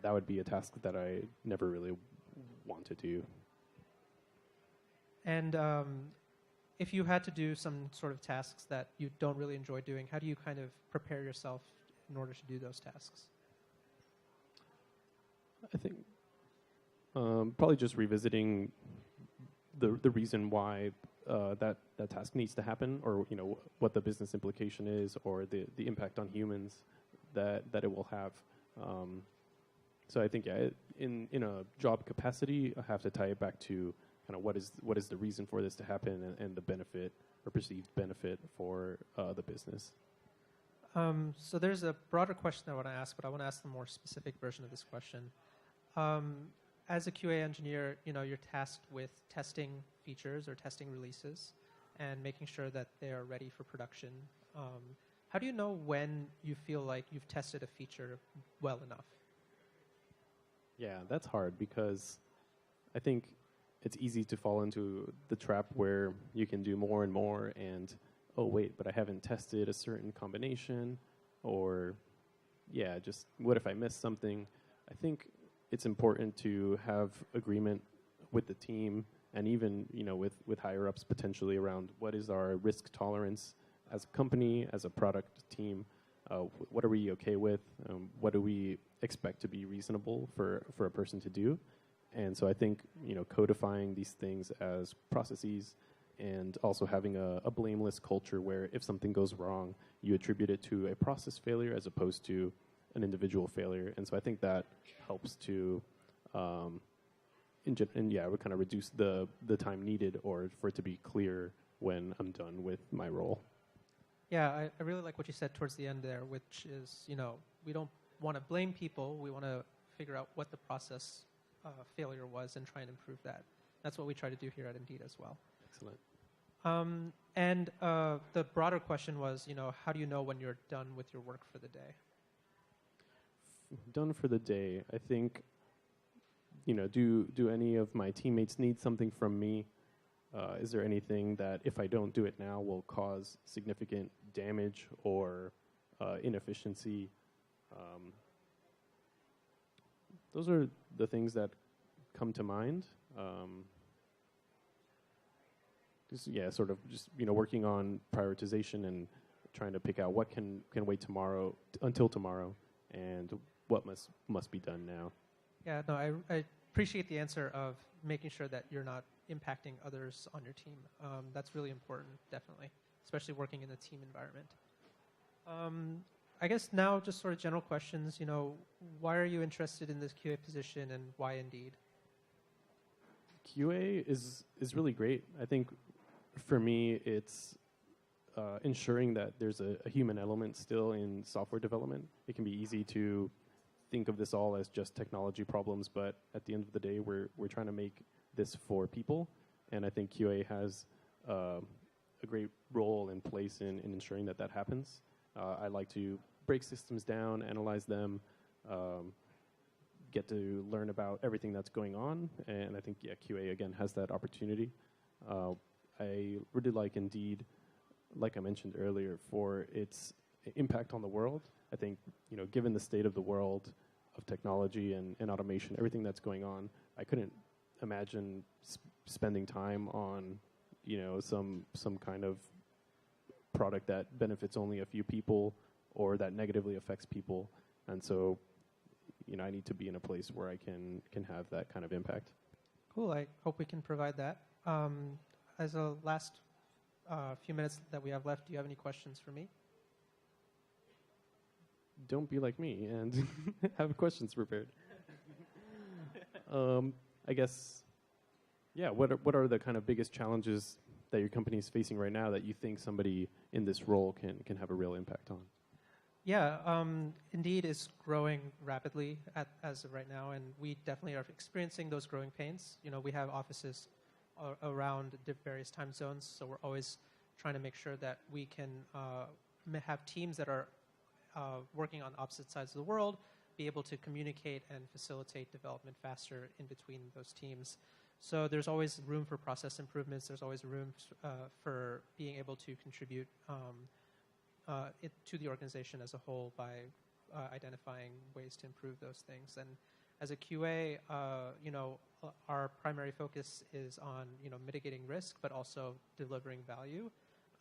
That would be a task that I never really want to do. And if you had to do some sort of tasks that you don't really enjoy doing, how do you kind of prepare yourself in order to do those tasks? I think probably just revisiting the reason why that task needs to happen, or what the business implication is, or the impact on humans that it will have. So I think in a job capacity, I have to tie it back to kind of what is the reason for this to happen and the benefit or perceived benefit for the business. So there's a broader question I want to ask, but I want to ask the more specific version of this question. As a QA engineer, you're tasked with testing features or testing releases and making sure that they are ready for production. How do you know when you feel like you've tested a feature well enough? Yeah, that's hard because I think it's easy to fall into the trap where you can do more and more and, oh, wait, but I haven't tested a certain combination, or, yeah, just what if I missed something? I think it's important to have agreement with the team and even, with higher-ups potentially around what is our risk tolerance as a company, as a product team. What are we okay with? What do we expect to be reasonable for a person to do? And so I think, codifying these things as processes and also having a blameless culture where if something goes wrong, you attribute it to a process failure as opposed to an individual failure. And so I think that helps to, would kind of reduce the time needed or for it to be clear when I'm done with my role. Yeah, I really like what you said towards the end there, which is, we don't want to blame people. We want to figure out what the process failure was and try and improve that. That's what we try to do here at Indeed as well. Excellent. And the broader question was, how do you know when you're done with your work for the day? Done for the day. I think, do any of my teammates need something from me? Is there anything that if I don't do it now will cause significant damage or inefficiency? Those are the things that come to mind. Working on prioritization and trying to pick out what can wait until tomorrow, and what must be done now. Yeah, no, I appreciate the answer of making sure that you're not impacting others on your team. That's really important, definitely, especially working in a team environment. I guess now just sort of general questions, why are you interested in this QA position and why Indeed? QA is really great. I think for me, it's ensuring that there's a human element still in software development. It can be easy to think of this all as just technology problems, but at the end of the day, we're trying to make this for people, and I think QA has a great role and place in ensuring that happens. I like to break systems down, analyze them, get to learn about everything that's going on, and I think QA again has that opportunity. I really like Indeed, like I mentioned earlier, for its impact on the world. I think given the state of the world of technology and automation, everything that's going on, I couldn't imagine spending time on some kind of product that benefits only a few people or that negatively affects people. And so I need to be in a place where I can have that kind of impact. Cool. I hope we can provide that. As a last few minutes that we have left, do you have any questions for me? Don't be like me and have questions prepared. I guess, what are the kind of biggest challenges that your company is facing right now that you think somebody in this role can have a real impact on? Yeah, Indeed is growing rapidly as of right now, and we definitely are experiencing those growing pains. You know, we have offices around various time zones, so we're always trying to make sure that we can have teams that are working on opposite sides of the world, be able to communicate and facilitate development faster in between those teams. So there's always room for process improvements. There's always room for being able to contribute to the organization as a whole by identifying ways to improve those things. And as a QA, you know, our primary focus is on, you know, mitigating risk, but also delivering value.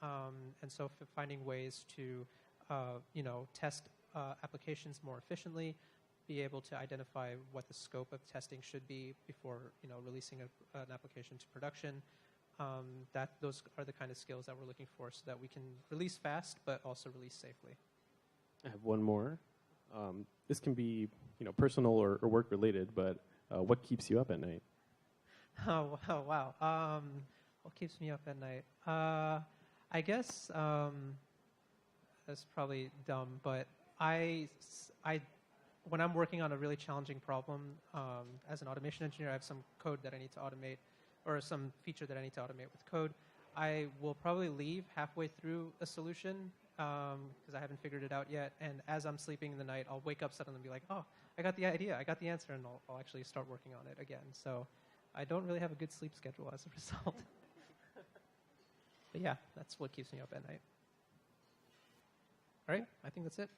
And so finding ways to, you know, test applications more efficiently, be able to identify what the scope of testing should be before, you know, releasing an application to production. Those are the kind of skills that we're looking for, so that we can release fast, but also release safely. I have one more. This can be, you know, personal or work related, but what keeps you up at night? Oh wow. What keeps me up at night? I guess that's probably dumb, but when I'm working on a really challenging problem, as an automation engineer, I have some code that I need to automate, or some feature that I need to automate with code. I will probably leave halfway through a solution because I haven't figured it out yet. And as I'm sleeping in the night, I'll wake up suddenly and be like, oh, I got the idea, I got the answer, and I'll actually start working on it again. So I don't really have a good sleep schedule as a result. But yeah, that's what keeps me up at night. All right, I think that's it.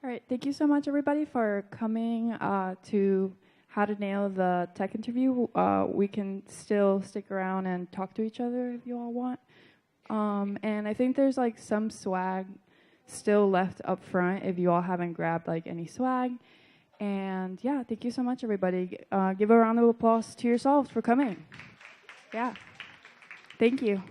All right, thank you so much, everybody, for coming to How to Nail the Tech Interview. We can still stick around and talk to each other if you all want. And I think there's like some swag still left up front if you all haven't grabbed like any swag. And yeah, thank you so much, everybody. Give a round of applause to yourselves for coming. Yeah, thank you.